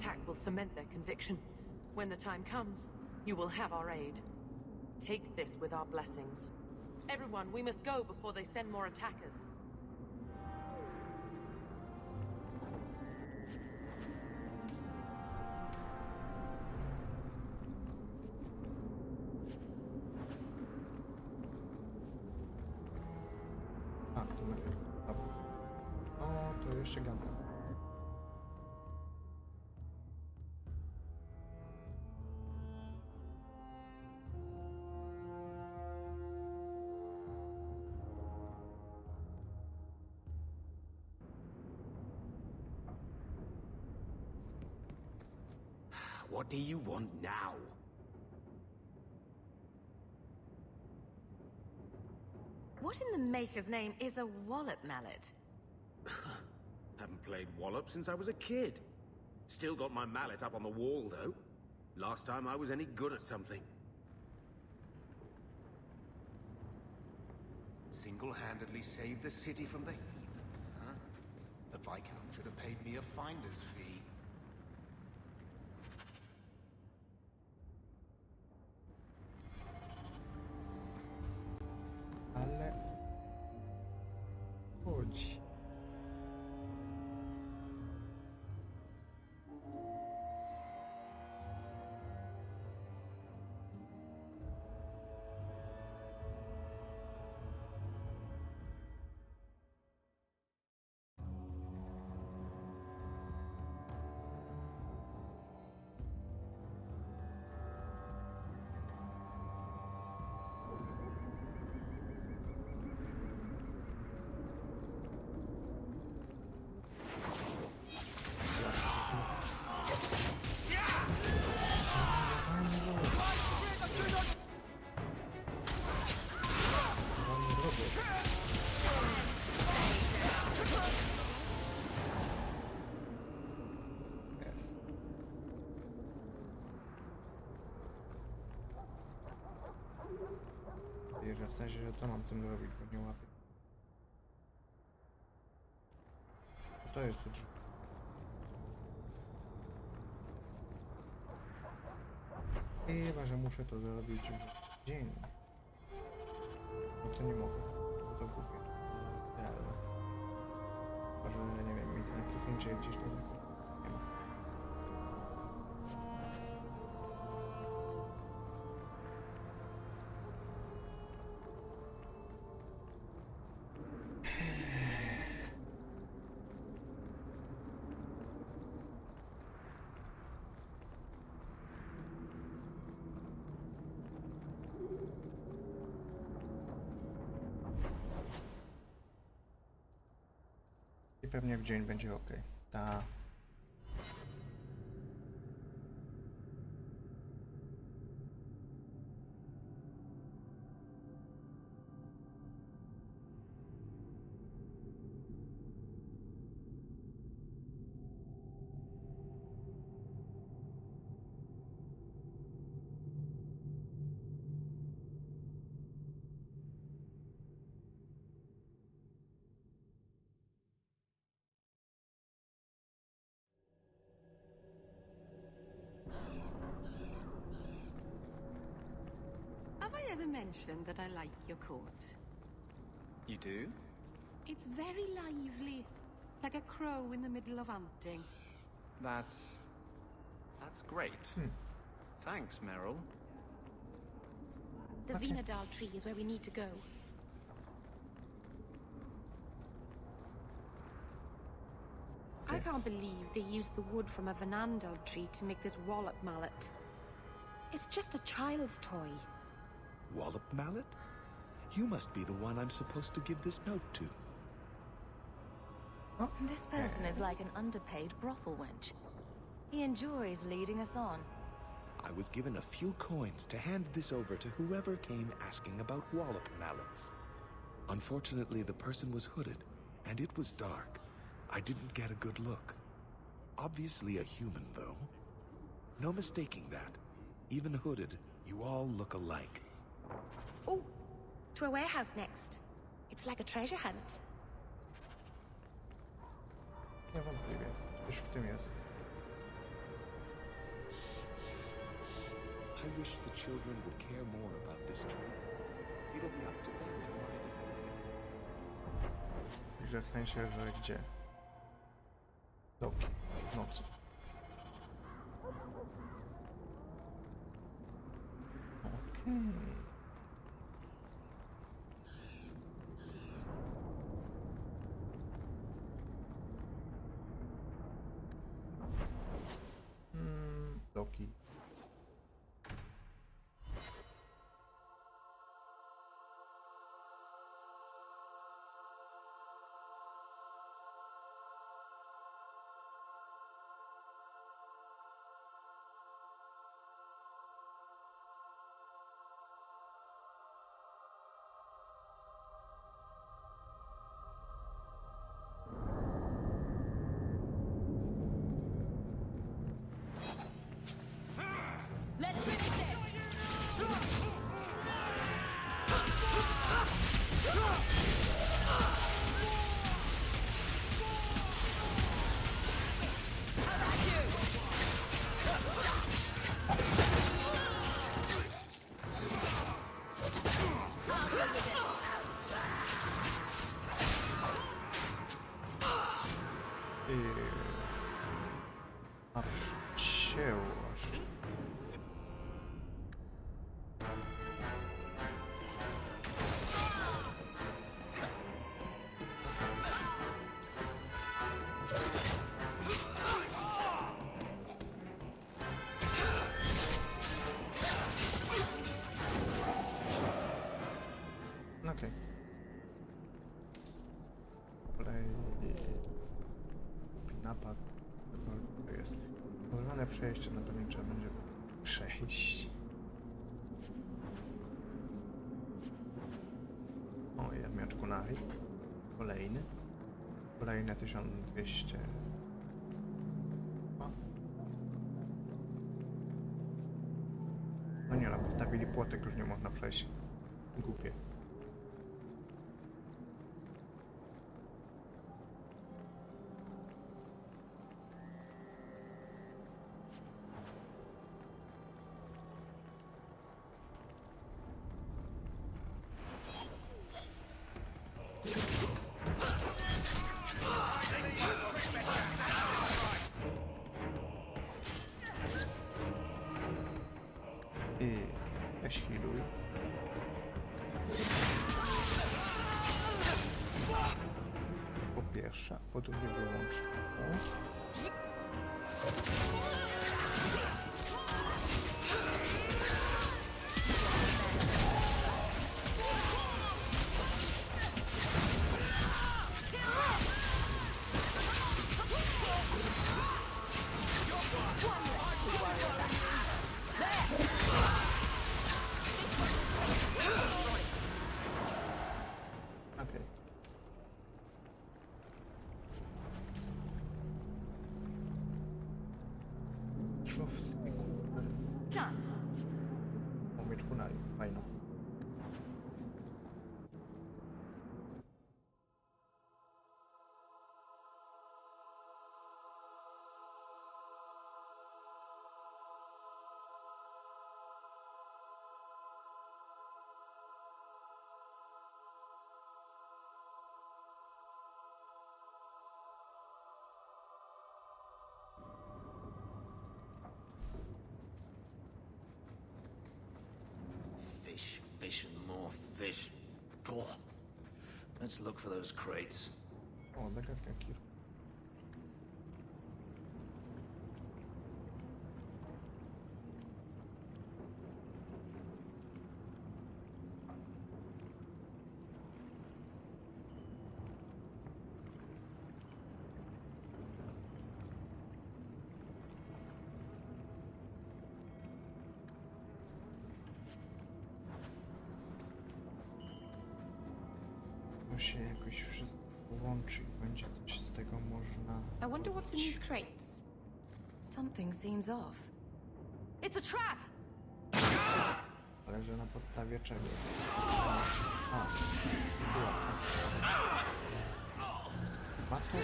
attack will cement their conviction. When the time comes, you will have our aid. Take this with our blessings. Everyone, we must go before they send more attackers. A, to my... Dobra. O, to jeszcze Gandalf. What do you want now? What in the Maker's name is a wallop mallet? Haven't played Wallop since I was a kid. Still got my mallet up on the wall, though. Last time I was any good at something. Single-handedly saved the city from the heathens, huh? The Viscount should have paid me a finder's fee. Ale... Chodź. Że w sensie, że co mam tym zrobić, bo nie łapię. To jest to. Chyba, że muszę to zrobić w dzień. No to nie mogę. No to głupie. Realne. Chyba, że nie wiem, mi to nie kliknięcie gdzieś tam. Nie ma. I pewnie w dzień będzie ok. Ta. Have I ever mentioned that I like your court? You do? It's very lively, like a crow in the middle of hunting. That's great. Thanks, Meryl. The Vinadal tree is where we need to go. I can't believe they used the wood from a Vanandal tree to make this wallop mallet. It's just a child's toy. Wallop mallet? You must be the one I'm supposed to give this note to. This person is like an underpaid brothel wench. He enjoys leading us on. I was given a few coins to hand this over to whoever came asking about wallop mallets. Unfortunately, the person was hooded, and it was dark. I didn't get a good look. Obviously a human, though. No mistaking that. Even hooded, you all look alike. Oh, to a warehouse next. It's like a treasure hunt. Niewątpliwie. Coś w tym jest. I wish the children would care more about this tree. It'll be up to them to find it. Że w sensie, że gdzie? Doki. Nocy. Okej. Doki. Let's finish this! How about you? I'll deal with this. A wcięłaś. Okej. Kolej... Napad. To jest. Używane przejście, na pewno trzeba będzie przejść. O, ja miecz kunari. Kolejny. Kolejne 1200. O. No nie, no, postawili płotek, już nie można przejść. Głupie. I weź healuj. Po pierwsze, po drugie wyłącz to. Okej. Trzów z pików. O, miecz kunari. Fajno. Fish and more fish. Poor. Let's look for those crates. O, zagadka Kir. To się jakoś wszystko łączy i będzie coś z tego można... I wonder what's in these crates. Something seems off. It's a trap! Ale że na podstawie czego? A, była to. Ma to?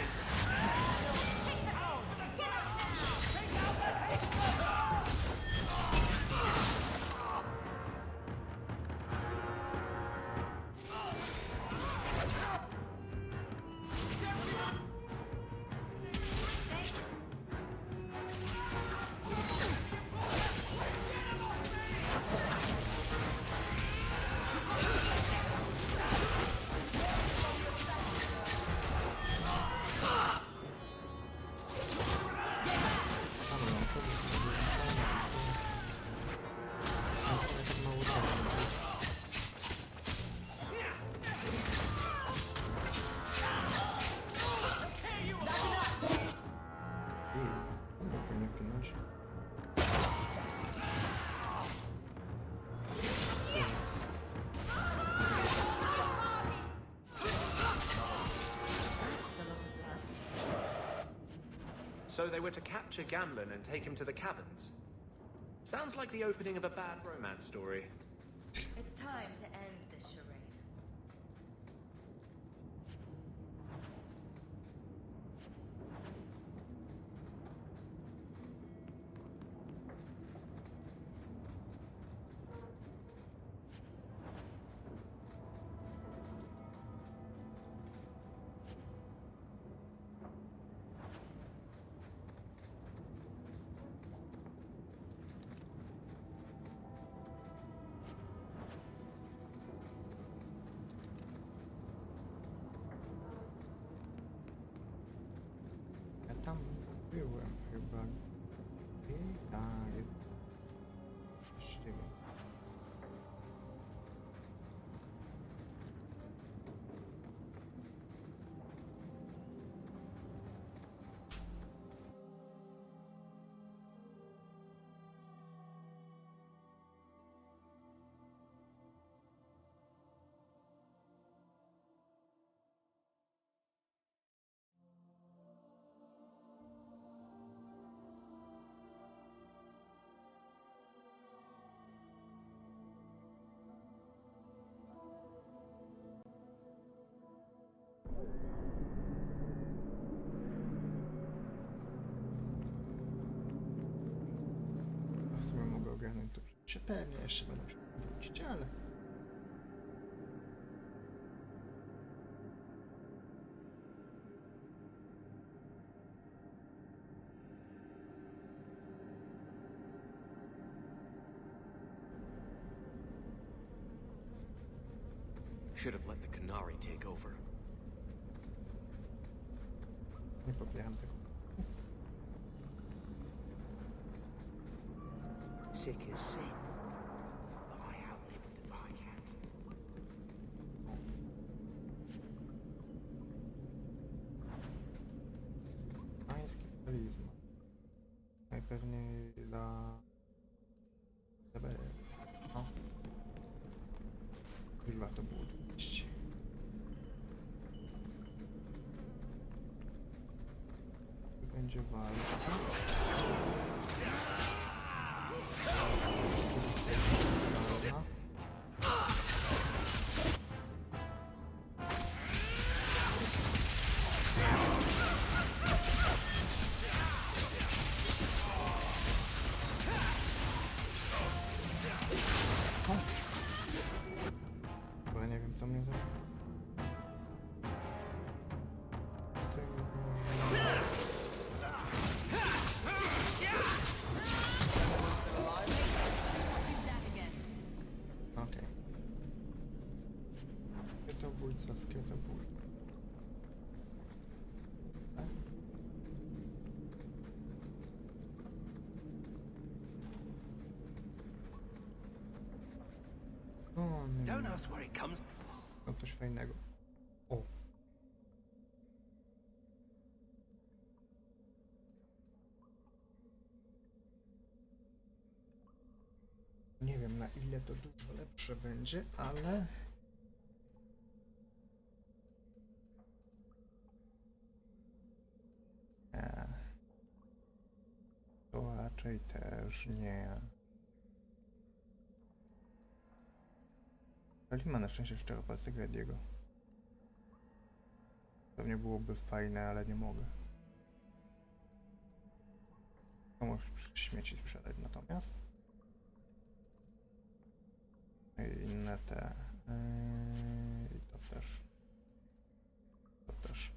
So they were to capture Gamlen and take him to the caverns. Sounds like the opening of a bad romance story. It's time to end this charade. Ja tam byłem chyba. I tak, jest właściwie. W sumie mogę ogarnąć to przecież pewnie jeszcze będę się wrócić, ale... Should have let the Qunari take over. Nie popieram tego. Sick is sin, but I outlived the Viscount. Pański talizman. Najpewniej dla... CBR. No. Już warto było iść. Będzie walka. Chyba nie wiem, co mnie zabiło. Okej. Skietobójca, skietobójca. O, nie. Don't ask where it comes. No coś fajnego. O. Nie wiem, na ile to dużo lepsze będzie, ale... To raczej też nie. Ale ma na szczęście szczeropalcego Ediego. Pewnie byłoby fajne, ale nie mogę. Komuś śmieci sprzedać natomiast. I inne te... I to też. To też.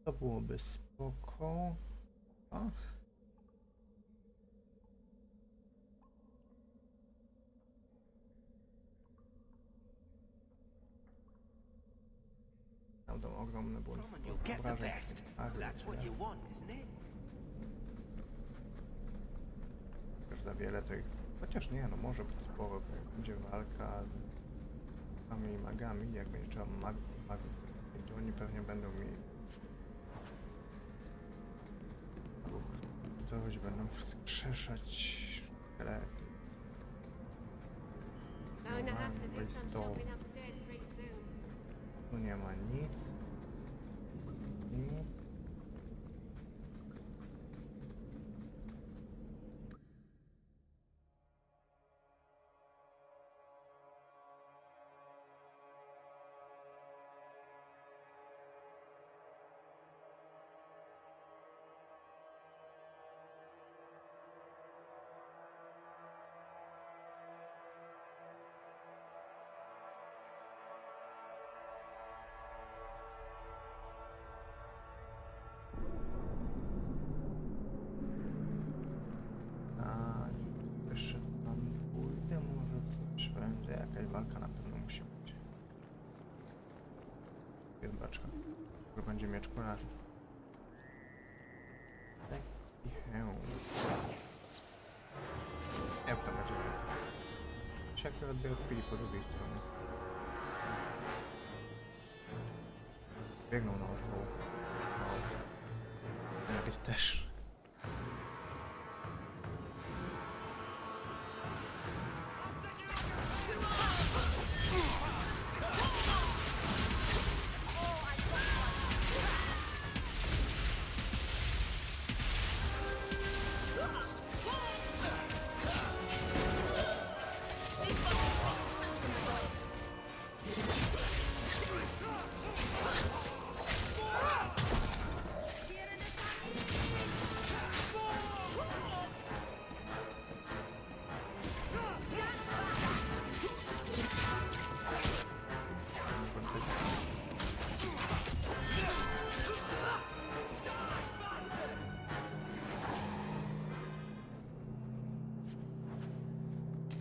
To byłoby spoko. A? Tam to ogromny ból. You'll get the best. That's what you want, isn't it? Też za wiele to ich... Chociaż nie, no może być sporo, bo jak będzie walka z samymi magami, jak będzie trzeba magów, to oni pewnie będą mieli... Coś będą wskrzeszać szkielety. Tu nie ma nic. Nic. jest baczka. To będzie miecz kularzy. Taki hełm. Jak to będzie? Się akurat zrespili po drugiej stronie. Biegną na orzeł. Jakieś też.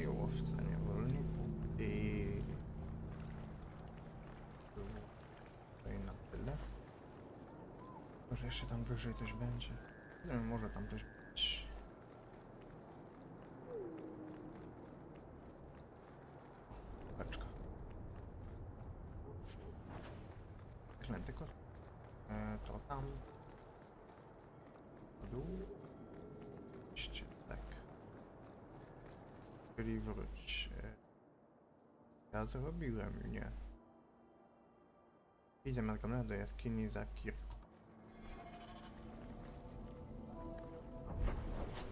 Łowca niewolników i tutaj na tyle. Może jeszcze tam wyżej coś będzie. Nie wiem, może tam coś być. Paczka. Klęty kot. To tam. Do dół. Oczywiście tak. Czyli wróć. Ja zrobiłem, nie. Idziemy do jaskini za Kirką.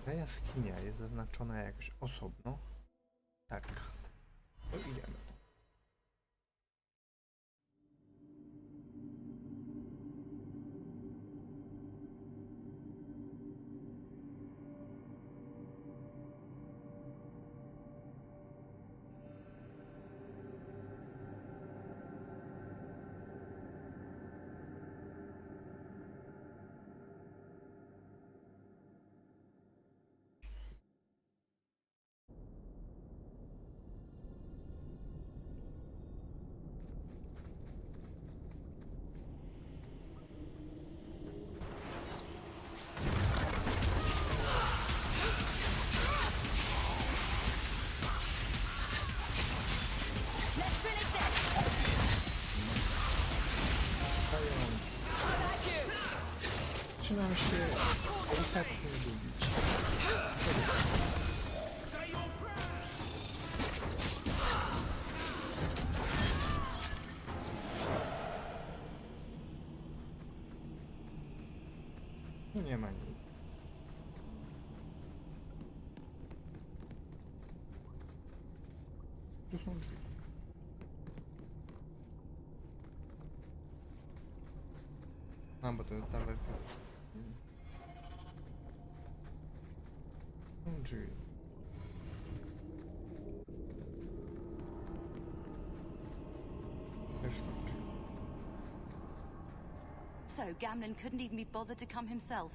Ta jaskinia jest zaznaczona jakoś osobno. Tak. To idziemy. Zaczynam się delikatnie gubić. Tu nie ma nic. Tu są drzwi. A, bo to jest ta wersja. Drzwi. Też są drzwi. So, Gamlen couldn't even be bothered to come himself.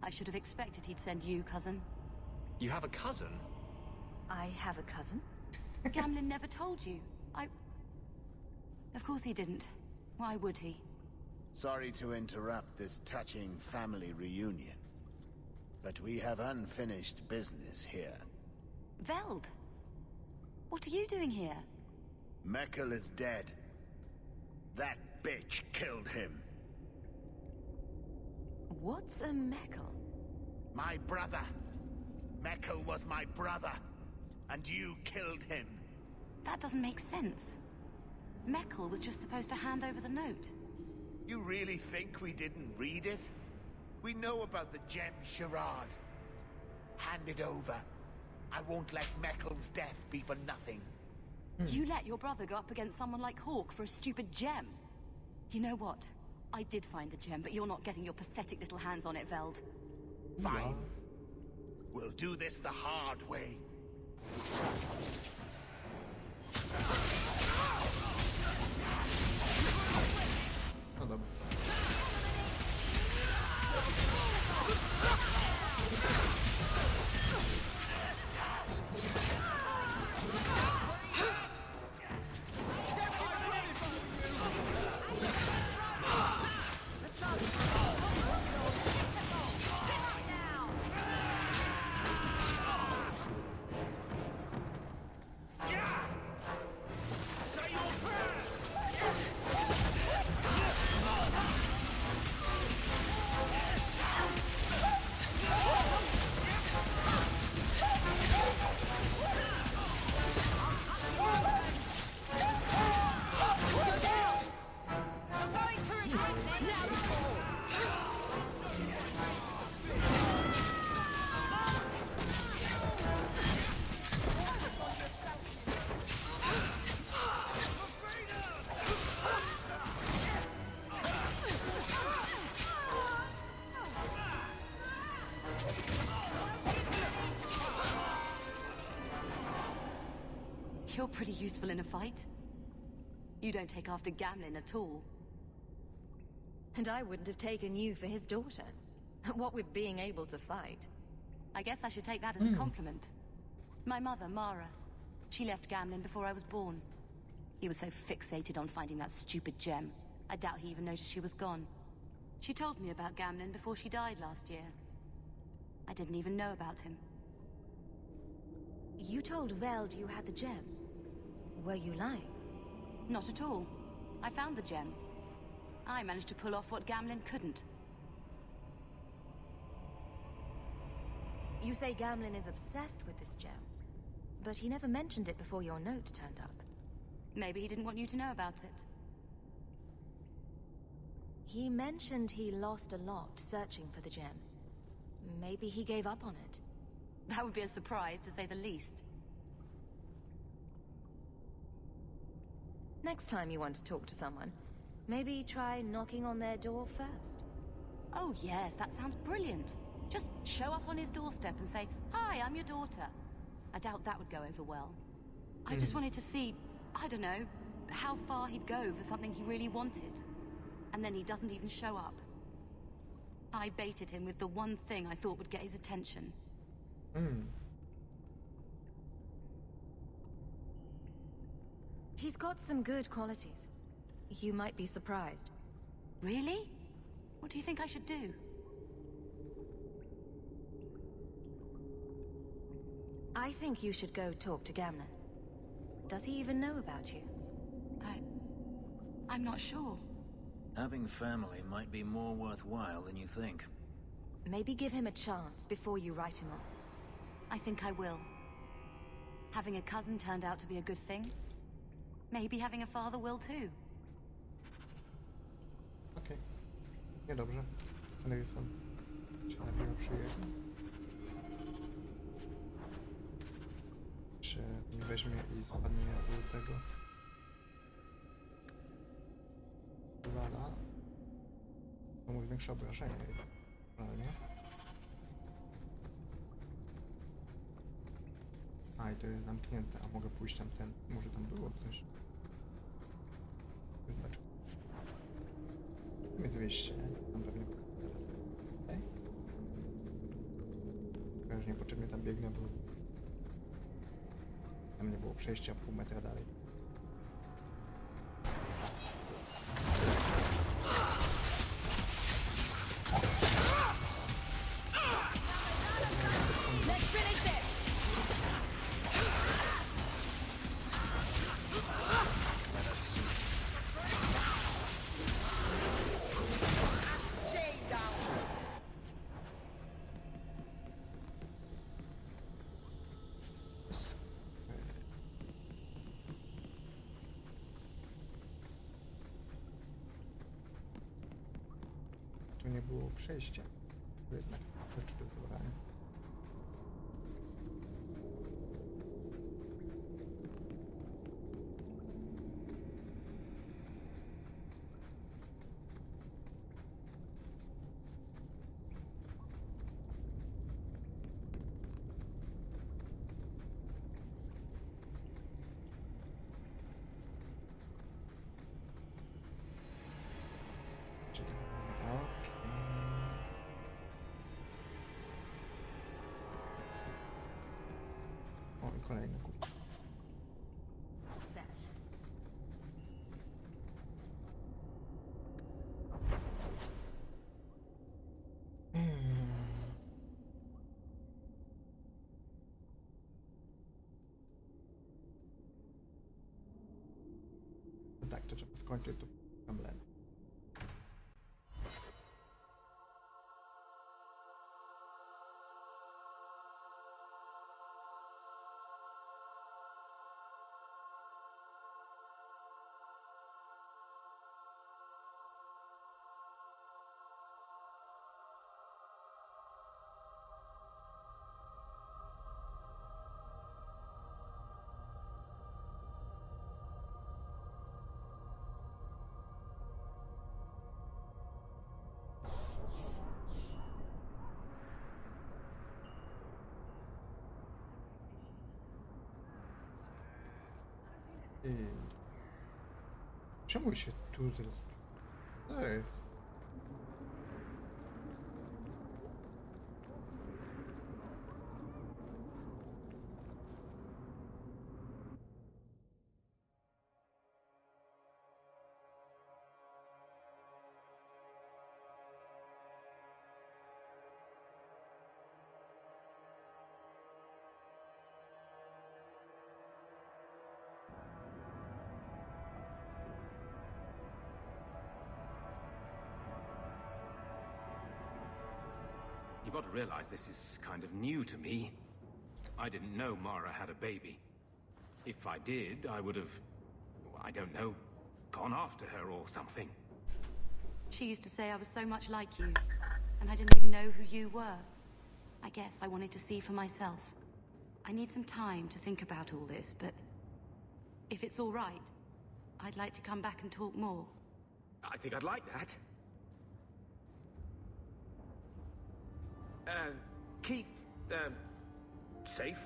I should have expected he'd send you, cousin. You have a cousin? I have a cousin? Gamlen never told you. Of course he didn't. Why would he? Sorry to interrupt this touching family reunion, but we have unfinished business here. Veld! What are you doing here? Mekkel is dead. That bitch killed him. What's a Mekkel? My brother. Mekkel was my brother, and you killed him. That doesn't make sense. Mekkel was just supposed to hand over the note. You really think we didn't read it? We know about the gem charade. Hand it over. I won't let Mekkel's death be for nothing. You let your brother go up against someone like Hawke for a stupid gem? You know what? I did find the gem, but you're not getting your pathetic little hands on it, Veld. Fine. We'll do this the hard way. No dobra. pretty useful in a fight. You don't take after Gamlin at all. And I wouldn't have taken you for his daughter. What with being able to fight. I guess I should take that as a compliment. My mother, Mara, she left Gamlin before I was born. He was so fixated on finding that stupid gem, I doubt he even noticed she was gone. She told me about Gamlin before she died last year. I didn't even know about him. You told Veld you had the gem. Were you lying? Not at all. I found the gem. I managed to pull off what Gamlin couldn't. You say Gamlin is obsessed with this gem, but he never mentioned it before your note turned up. Maybe he didn't want you to know about it. He mentioned he lost a lot searching for the gem. Maybe he gave up on it. That would be a surprise, to say the least. Next time you want to talk to someone, maybe try knocking on their door first. Oh yes, that sounds brilliant. Just show up on his doorstep and say, "Hi, I'm your daughter." I doubt that would go over well. I just wanted to see, I don't know, how far he'd go for something he really wanted. And then he doesn't even show up. I baited him with the one thing I thought would get his attention. He's got some good qualities. You might be surprised. Really? What do you think I should do? I think you should go talk to Gamlin. Does he even know about you? I'm not sure. Having family might be more worthwhile than you think. Maybe give him a chance before you write him off. I think I will. Having a cousin turned out to be a good thing. Maybe having a father will too. Okej. Niedobrze. Anderson się nabiła przyjedzie. Czy nie weźmie i spadnie z tego wala? To mówi większe obrażenie. Prawnie. A i to jest zamknięte, a mogę pójść tam ten. Może tam było też. Dlaczego? Jest wyjście, tam pewnie. Okay. Już niepotrzebnie tam biegnę, bo tam nie było przejścia pół metra dalej. Tu nie było przejścia. To jednak rzeczy do wybrania. Kolejny kup. Set. No tak, to trzeba skończyć to Gamlena. Czemu się tu... Ej. You've got to realize this is kind of new to me. I didn't know Mara had a baby. If I did, I would have, I don't know, gone after her or something. She used to say I was so much like you, and I didn't even know who you were. I guess I wanted to see for myself. I need some time to think about all this, but if it's all right, I'd like to come back and talk more. I think I'd like that. Keep, safe.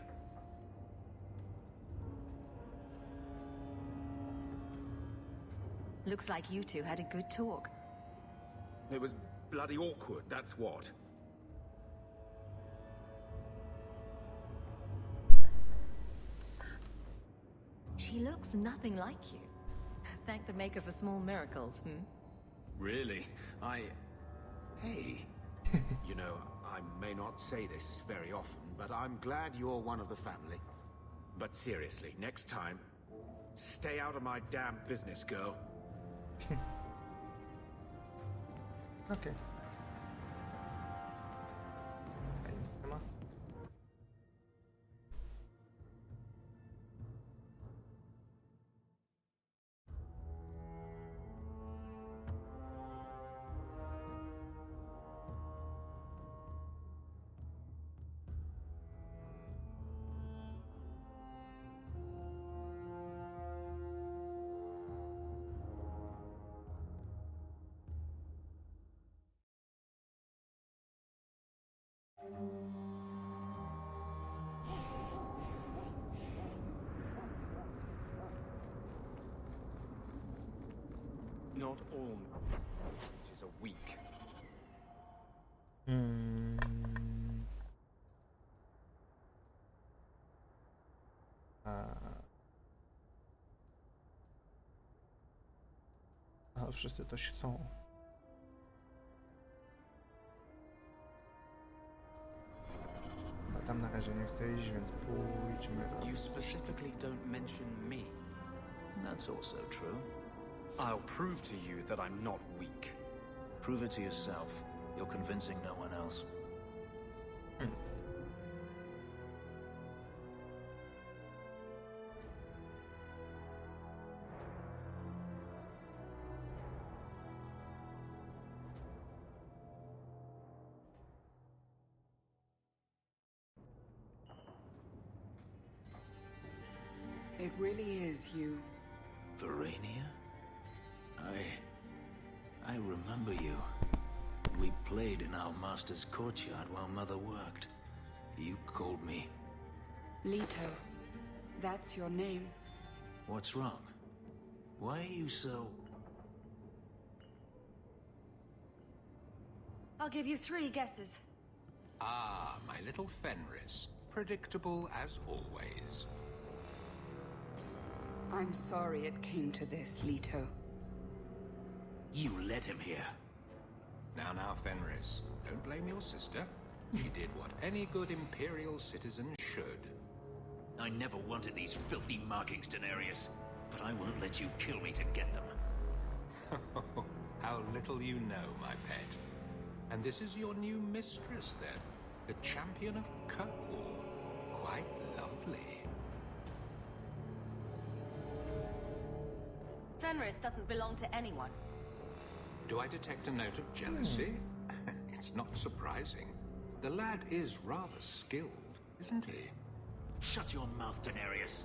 Looks like you two had a good talk. It was bloody awkward, that's what. She looks nothing like you. Thank the Maker for small miracles, Really? Hey. You know, I may not say this very often, but I'm glad you're one of the family. But seriously, next time, stay out of my damn business, girl. Okay. Ahí está. Not all mages are weak. A wszyscy to chcą. A tam na razie nie chcę iść, więc pójdźmy do... You specifically don't mention me. That's also true. I'll prove to you that I'm not weak. Prove it to yourself. You're convincing no one else. It really is you. Verania? I remember you. We played in our master's courtyard while Mother worked. You called me. Leto. That's your name. What's wrong? Why are you so... I'll give you 3 guesses. Ah, my little Fenris. Predictable as always. I'm sorry it came to this, Leto. You led him here. Now, Fenris. Don't blame your sister. She did what any good Imperial citizen should. I never wanted these filthy markings, Daenerys. But I won't let you kill me to get them. How little you know, my pet. And this is your new mistress, then? The champion of Kirkwall. Quite lovely. Fenris doesn't belong to anyone. Do I detect a note of jealousy? It's not surprising. The lad is rather skilled, isn't he? Shut your mouth, Daenerys.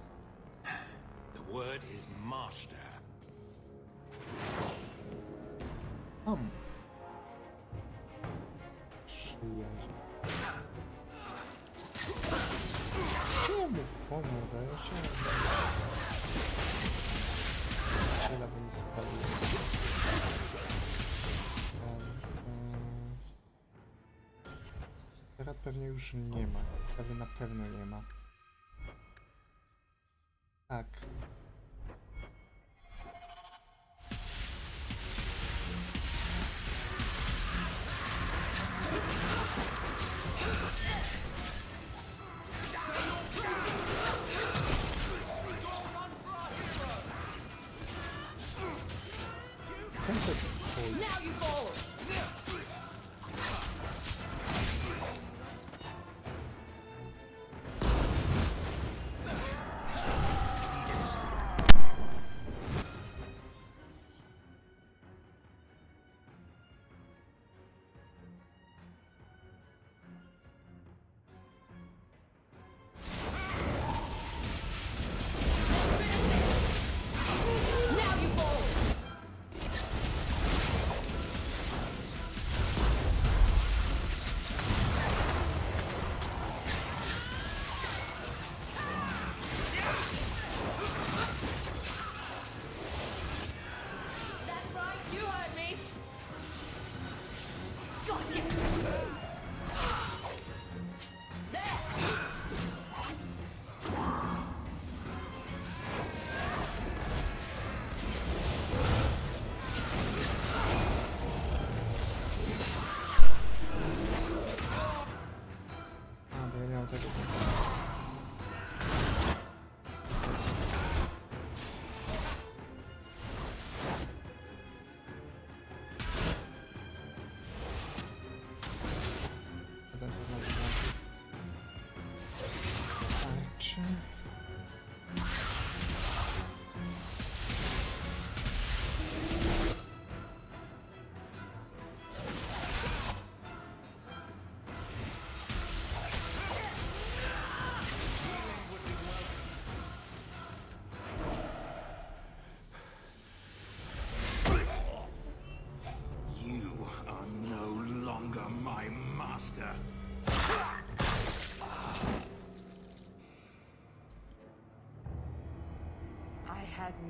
The word is master. Como? Velho? pewnie już nie ma. Prawie na pewno nie ma. Tak. Now you fall!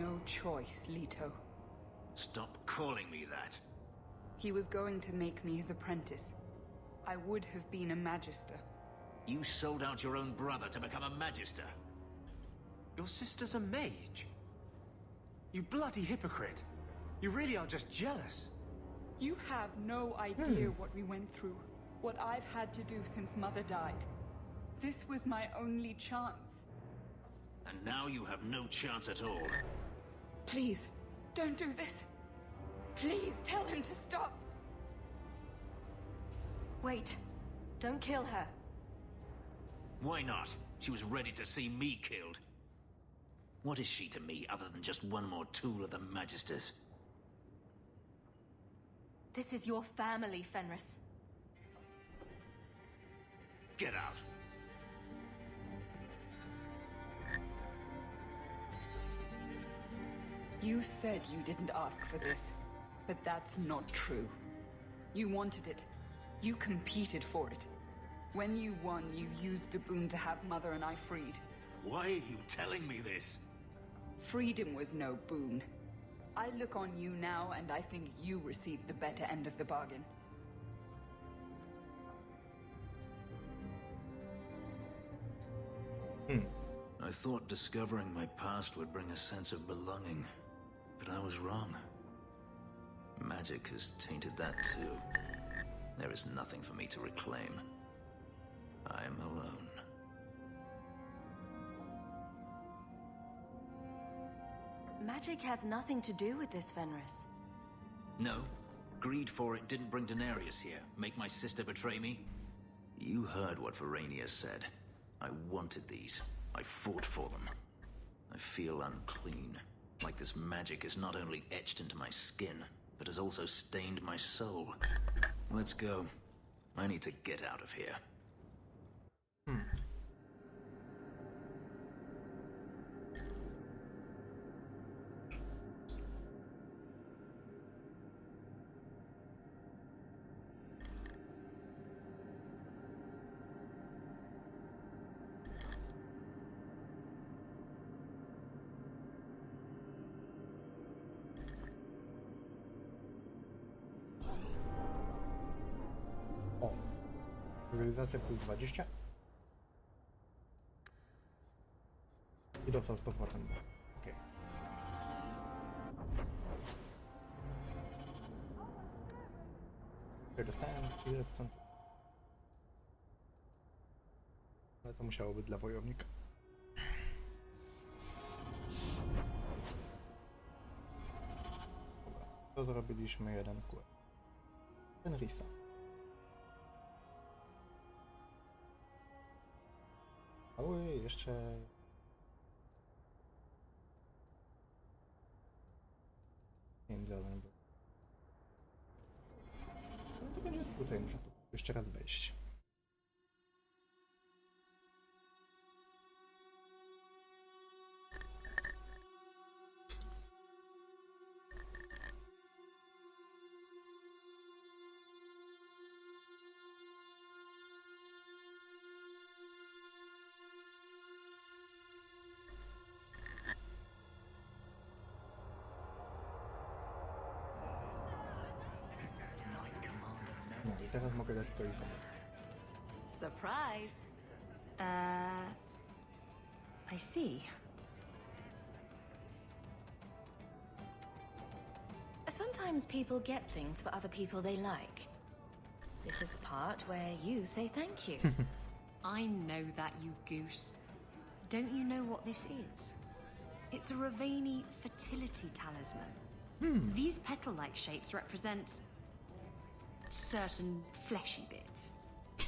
No choice, Leto. Stop calling me that. He was going to make me his apprentice. I would have been a Magister. You sold out your own brother to become a Magister. Your sister's a mage? You bloody hypocrite. You really are just jealous. You have no idea what we went through. What I've had to do since Mother died. This was my only chance. And now you have no chance at all. Please, don't do this. Please, tell him to stop. Wait. Don't kill her. Why not? She was ready to see me killed. What is she to me other than just one more tool of the Magisters? This is your family, Fenris. Get out. You said you didn't ask for this, but that's not true. You wanted it. You competed for it. When you won, you used the boon to have Mother and I freed. Why are you telling me this? Freedom was no boon. I look on you now, and I think you received the better end of the bargain. I thought discovering my past would bring a sense of belonging. But I was wrong. Magic has tainted that too. There is nothing for me to reclaim. I am alone. Magic has nothing to do with this, Fenris. No. Greed for it didn't bring Daenerys here. Make my sister betray me? You heard what Varania said. I wanted these. I fought for them. I feel unclean. Like this magic is not only etched into my skin, but has also stained my soul. Let's go. I need to get out of here. Cywilizacja plus 20. I dostał z powrotem. Okej. Okay. Dostałem ile procent. Ale to musiało być dla wojownika. Dobra, to zrobiliśmy jeden quest. Fenrisa. Oj, jeszcze... Nie wiem, zadań było. No to będzie tutaj, muszę tu jeszcze raz wejść. No i teraz mogę dać to i to. Surprise! I see. Sometimes people get things for other people they like. This is the part where you say thank you. I know that, you goose. Don't you know what this is? It's a Ravani fertility talisman. These petal-like shapes represent certain fleshy bits.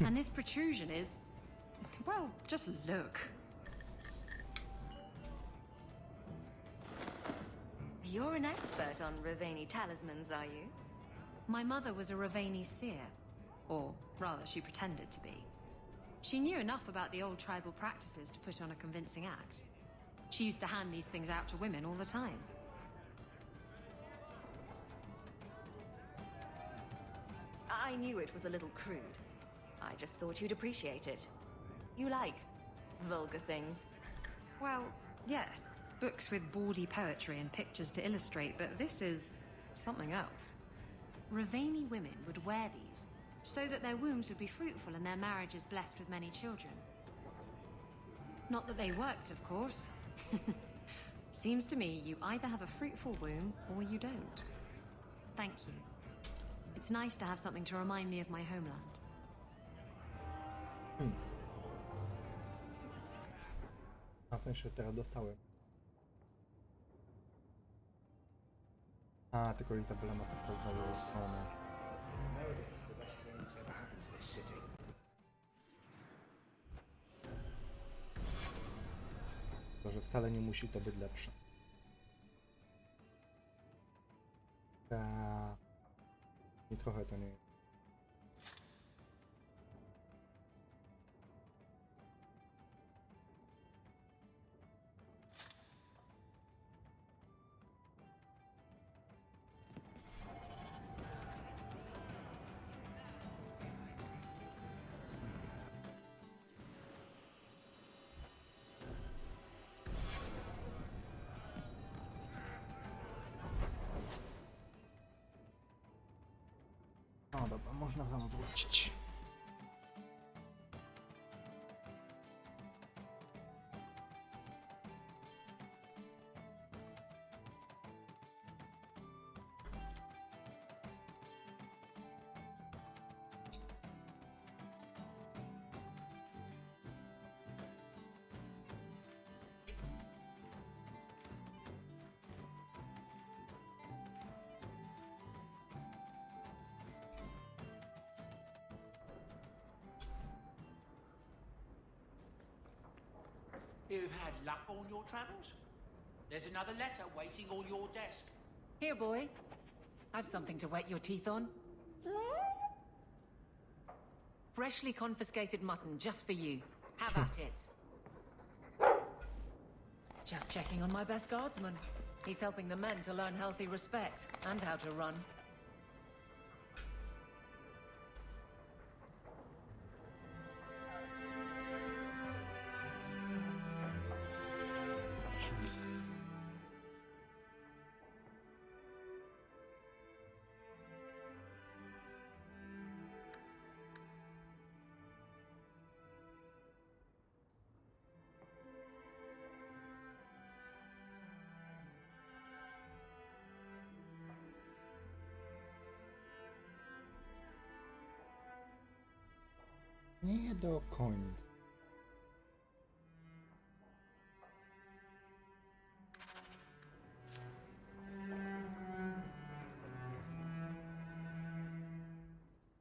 And this protrusion is... well, just look. You're an expert on Ravani talismans, are you? My mother was a Ravani seer. Or, rather, she pretended to be. She knew enough about the old tribal practices to put on a convincing act. She used to hand these things out to women all the time. I knew it was a little crude. I just thought you'd appreciate it. You like vulgar things. Well, yes. Books with bawdy poetry and pictures to illustrate, but this is something else. Ravani women would wear these so that their wombs would be fruitful and their marriages blessed with many children. Not that they worked, of course. Seems to me you either have a fruitful womb or you don't. Thank you. It's nice to have something to remind me of my homeland. A w sensie teraz dostałem. A, tylko Izabela ma to pozwolone. Meredith, the best thing that's ever happened to this city. To, że wcale nie musi to być lepsze. I trochę to nie jest. No dobra, można wam wrócić. You've had luck on your travels? There's another letter waiting on your desk. Here, boy. I've something to wet your teeth on. Freshly confiscated mutton just for you. Have at it. Just checking on my best guardsman. He's helping the men to learn healthy respect and how to run. Nie do końca.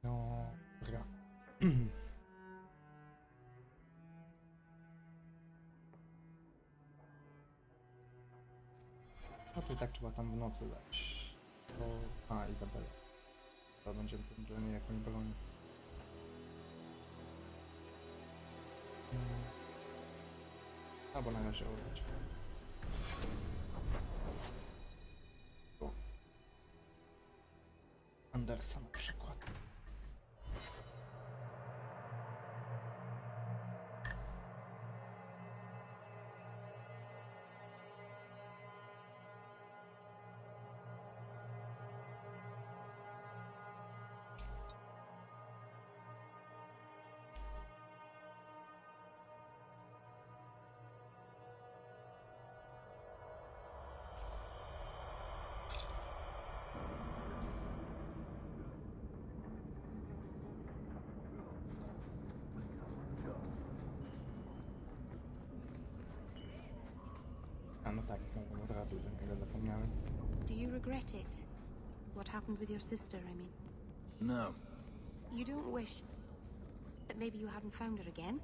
Dobra. No to i tak trzeba tam w nocy dać. A, Izabela. To będzie dla niej jakąś broń. Albo na razie użyć. Andersa na przykład. No tak, mogłem od razu do niego zapomniałem. Do you regret it? What happened with your sister, I mean? No. You don't wish that maybe you hadn't found her again?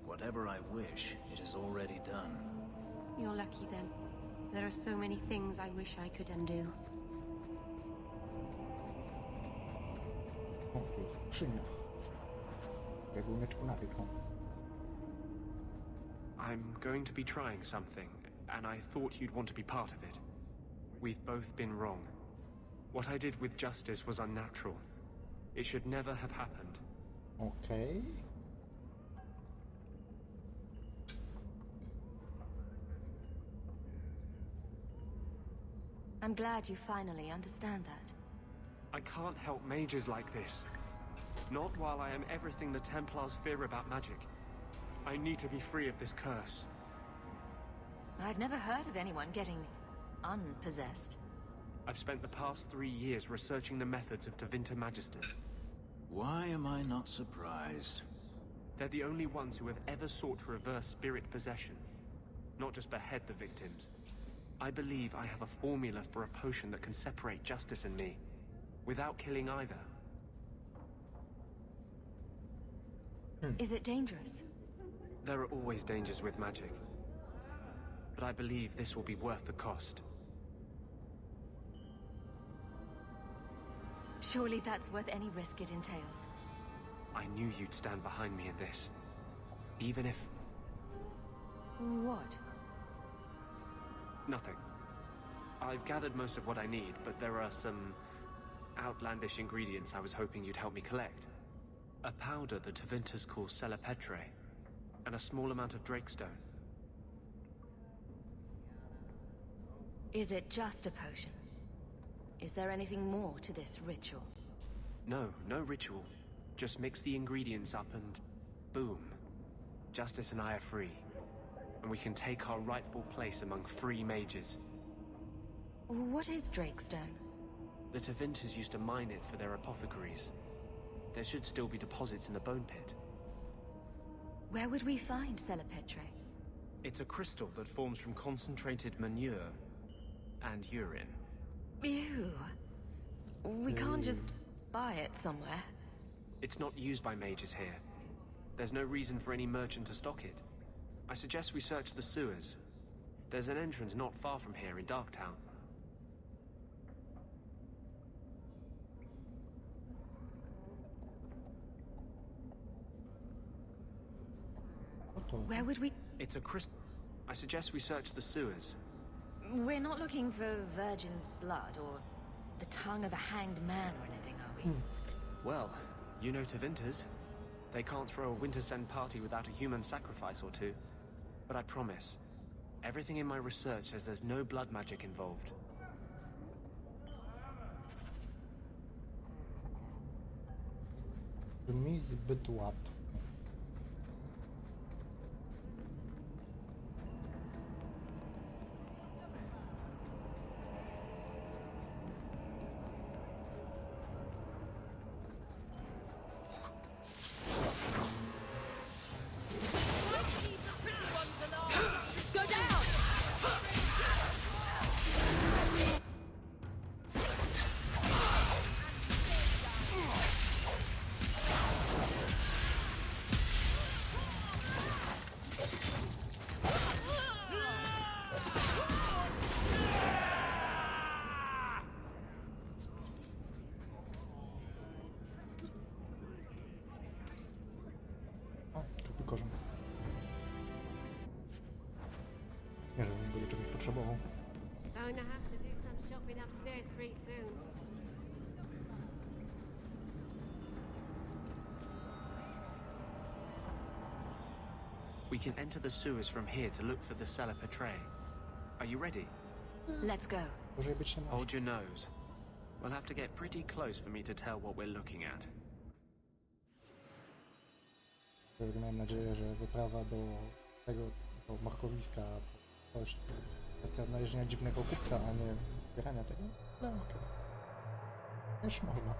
Whatever I wish, it is already done. You're lucky then. There are so many things I wish I could undo. O, tu jest skrzynia. Jak był mieczku napiekł. I'm going to be trying something, and I thought you'd want to be part of it. We've both been wrong. What I did with Justice was unnatural. It should never have happened. Okay. I'm glad you finally understand that. I can't help mages like this. Not while I am everything the Templars fear about magic. I need to be free of this curse. I've never heard of anyone getting unpossessed. I've spent the past 3 years researching the methods of Tevinter Magisters. Why am I not surprised? They're the only ones who have ever sought to reverse spirit possession, not just behead the victims. I believe I have a formula for a potion that can separate Justice and me, without killing either. Is it dangerous? There are always dangers with magic. But I believe this will be worth the cost. Surely that's worth any risk it entails. I knew you'd stand behind me in this. Even if... What? Nothing. I've gathered most of what I need, but there are some outlandish ingredients I was hoping you'd help me collect. A powder the Tevinters call Celepetre, and a small amount of Drakestone. Is it just a potion? Is there anything more to this ritual? No, no ritual. Just mix the ingredients up and... boom. Justice and I are free. And we can take our rightful place among free mages. What is Drakestone? The Tevinters used to mine it for their apothecaries. There should still be deposits in the bone pit. Where would we find Celepetre? It's a crystal that forms from concentrated manure and urine. Ew. We can't just buy it somewhere. It's not used by mages here. There's no reason for any merchant to stock it. I suggest we search the sewers. There's an entrance not far from here in Darktown. Where would we... It's a crystal. I suggest we search the sewers. We're not looking for virgin's blood or the tongue of a hanged man or anything, are we? Well, you know Tevinters. They can't throw a Wintersend party without a human sacrifice or two. But I promise, everything in my research says there's no blood magic involved. Brzmi zbyt łatwo. upstairs pretty soon. We can enter the sewers from here to look for the Cella Petrae. Are you ready? Let's go. Hold your nose. We'll have to get pretty close for me to tell what we're looking at. Mam nadzieję, że wyprawa do tego markowiska to już kwestia odnalezienia dziwnego kupca, a nie zbierania tego. No okej. Już można.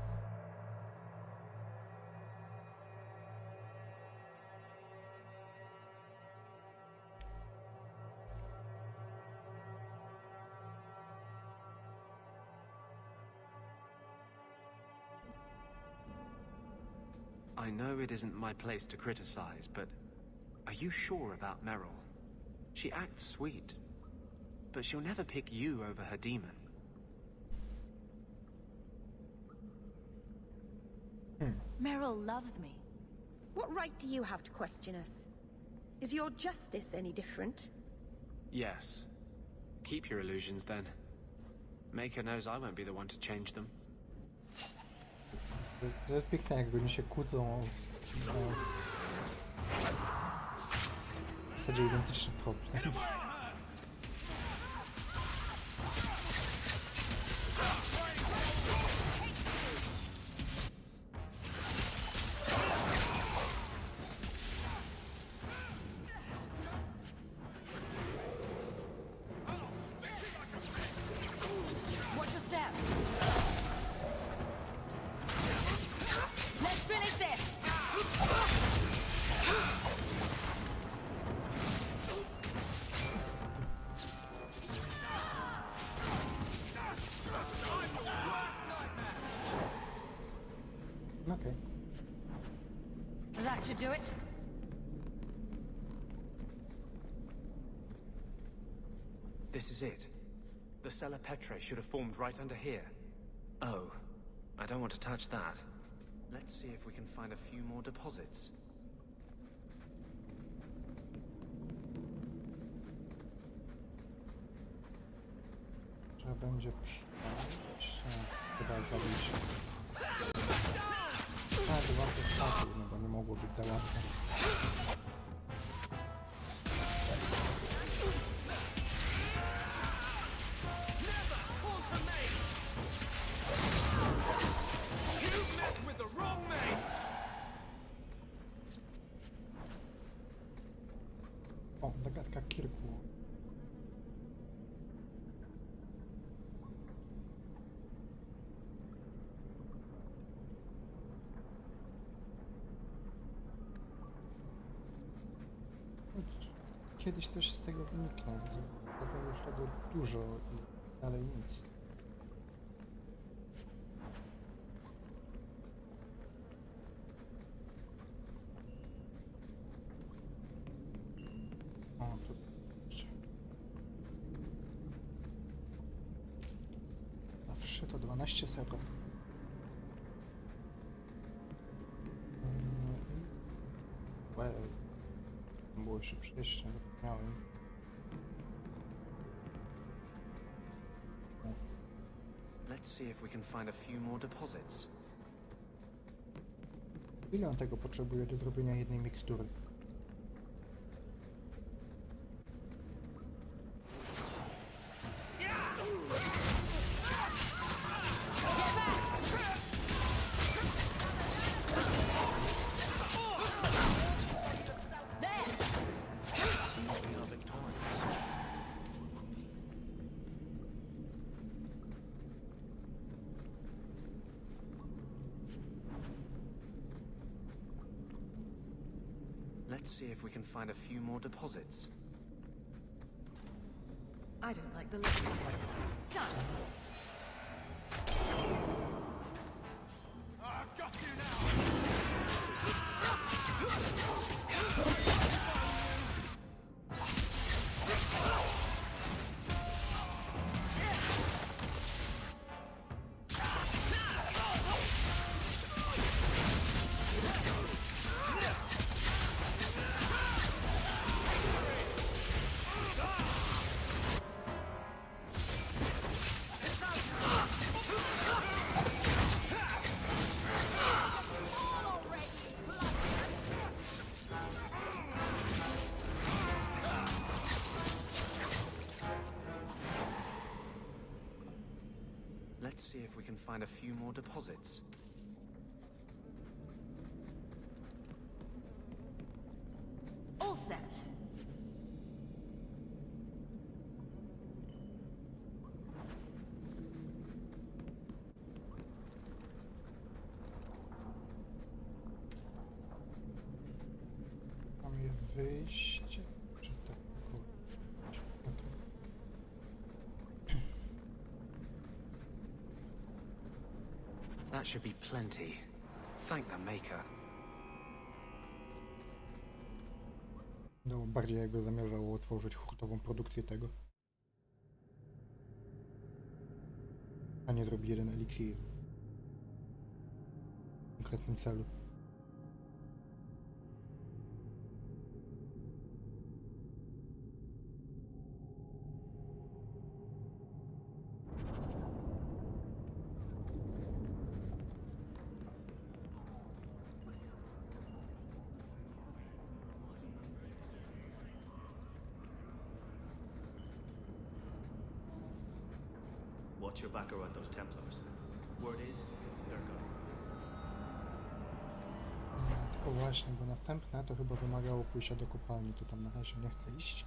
I know it isn't my place to criticize, but are you sure about Meryl? She acts sweet, but she'll never pick you over her demon. Meryl loves me. What right do you have to question us? Is your justice any different? Yes. Keep your illusions, then. Maker knows I won't be the one to change them. To jest piękne, jakby oni się kłócą w zasadzie identyczny problem. Watch your step. Let's finish this. Okay. That should do it. This is it. The Cella Petrae should have formed right under here. Oh, I don't want to touch that. Let's see if we can find a few more deposits. Trzeba będzie przyjść, chyba zrobić. A, to warto spać, no bo nie mogło być za łatwo. O, zagadka Kirku. Kiedyś też z tego wyniknę. Tego już tego dużo i dalej nic. O, tu jeszcze. Zawsze to 12 srebra. Well. Było jeszcze przejście, zapomniałem. Let's see if we can find a few more deposits. Ile on tego potrzebuje do zrobienia jednej mikstury? Let's see if we can find a few more deposits. I don't like the look of this. Done. I've got you now! Let's see if we can find a few more deposits. All set. Tam jest wyjście. Czy tak? Okay. That should be plenty. Thank the Maker. No, bardziej jakby zamierzało otworzyć hurtową produkcję tego. A nie zrobi jeden eliksir. W konkretnym celu. Watch your back around those Templars. Word is, they're gone. No, tylko właśnie, bo następne to chyba wymagało pójścia do kopalni, to tam na razie nie chcę iść.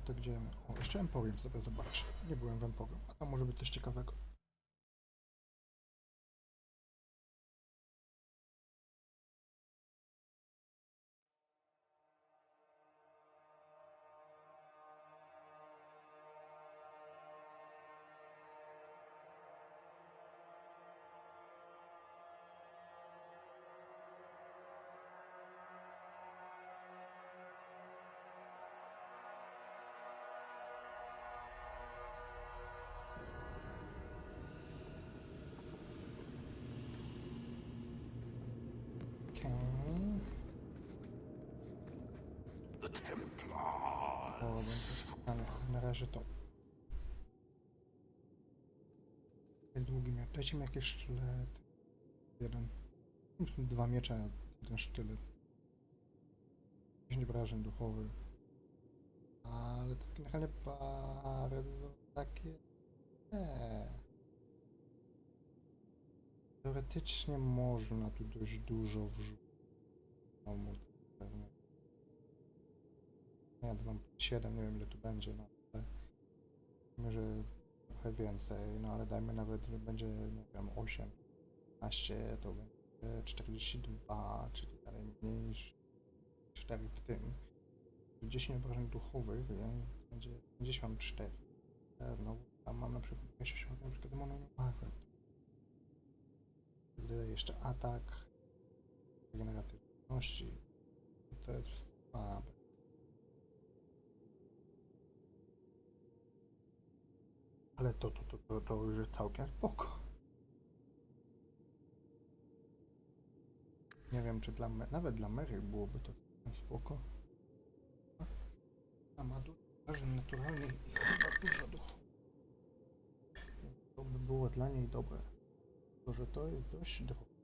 To gdzie my? O, jeszcze Emporium sobie zobaczę. Nie byłem w Emporium, a tam może być coś ciekawego. Ale na razie to. Długi miecz. Dajcie mi jakieś sztylet. Jeden. 2 miecze, jeden sztylet. Jakieś wrażeń duchowych. Ale to jest generalnie bardzo takie. Teoretycznie można tu dość dużo wrzucić. Pewnie. Ja tu mam 7, nie wiem ile tu będzie, no ale myślę, że trochę więcej, no ale dajmy nawet, że będzie, nie wiem, 8, 15, to będzie 42, czyli dalej mniej niż 4 w tym. 10 obrażeń duchowych, więc będzie 54. No, tam mam na przykład 28, na przykład demonową wtedy jeszcze atak, regeneracja żywności, to jest słabe. Ale to już jest całkiem spoko. Nie wiem, czy nawet dla Mary byłoby to całkiem spoko. A ma dużo naturalnych i chyba dużo duchu. To by było dla niej dobre. To, że to jest dość drogie.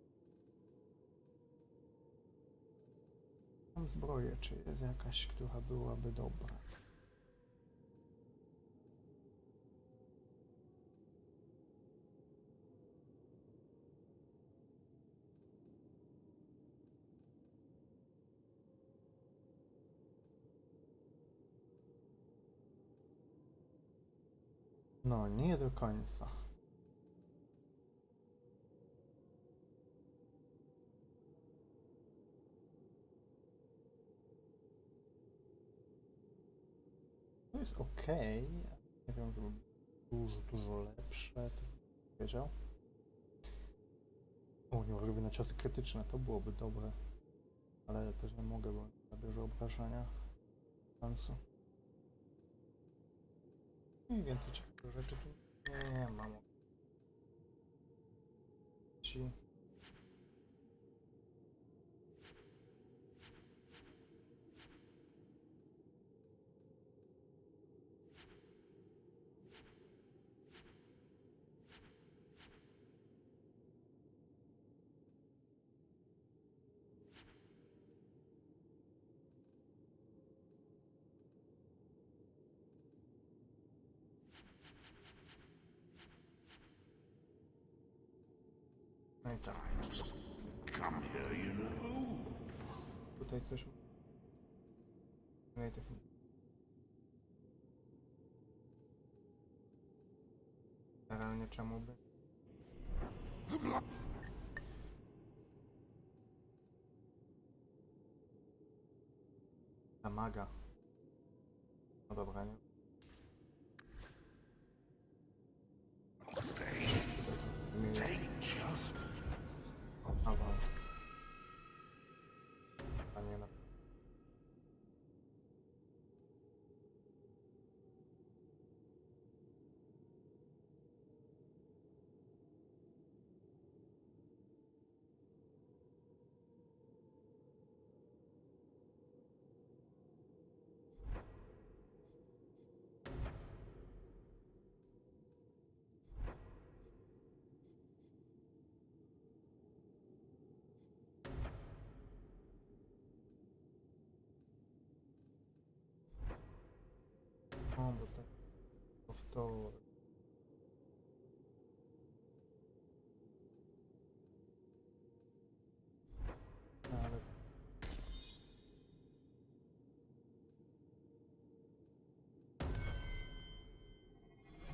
Mam zbroję, czy jest jakaś, która byłaby dobra. No, nie do końca. To jest okej. Nie wiem, żeby dużo lepsze, to bym powiedział. O, nie może na ciosy krytyczne, to byłoby dobre. Ale też nie mogę, bo zabierze obrażenia. Szansu. I więcej ciekawych rzeczy tu nie mam. Ci. No i tak. Come here, you know. Tutaj też... No i technika. Realnie czemu by? Ta maga. No dobra, nie? Awał. A nie na... O, bo tak powtór. Ale...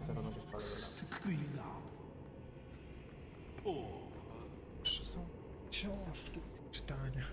Teraz będzie palę są książki do czytania.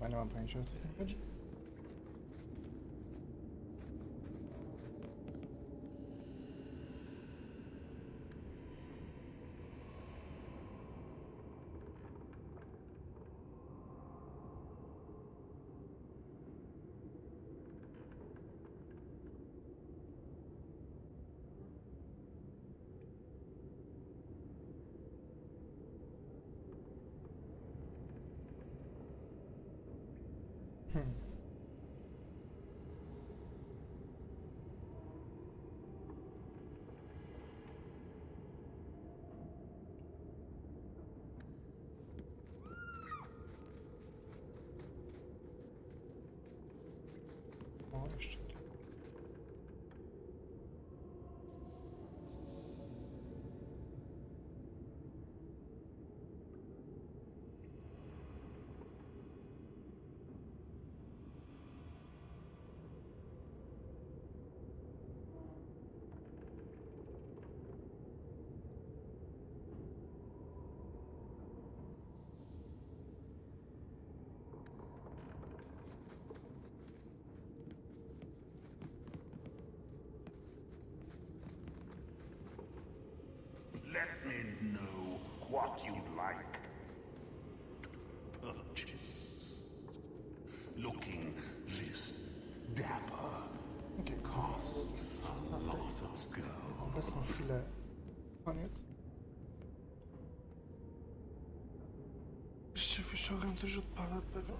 Chyba nie mam pojęcia, o co w tym chodzi. O, jeszcze tu. Let me know what you'd like to purchase. Looking this dapper costs a lot of gold. Obecną chwilę koniec. Jeszcze wieczorem też odpalę pewnie.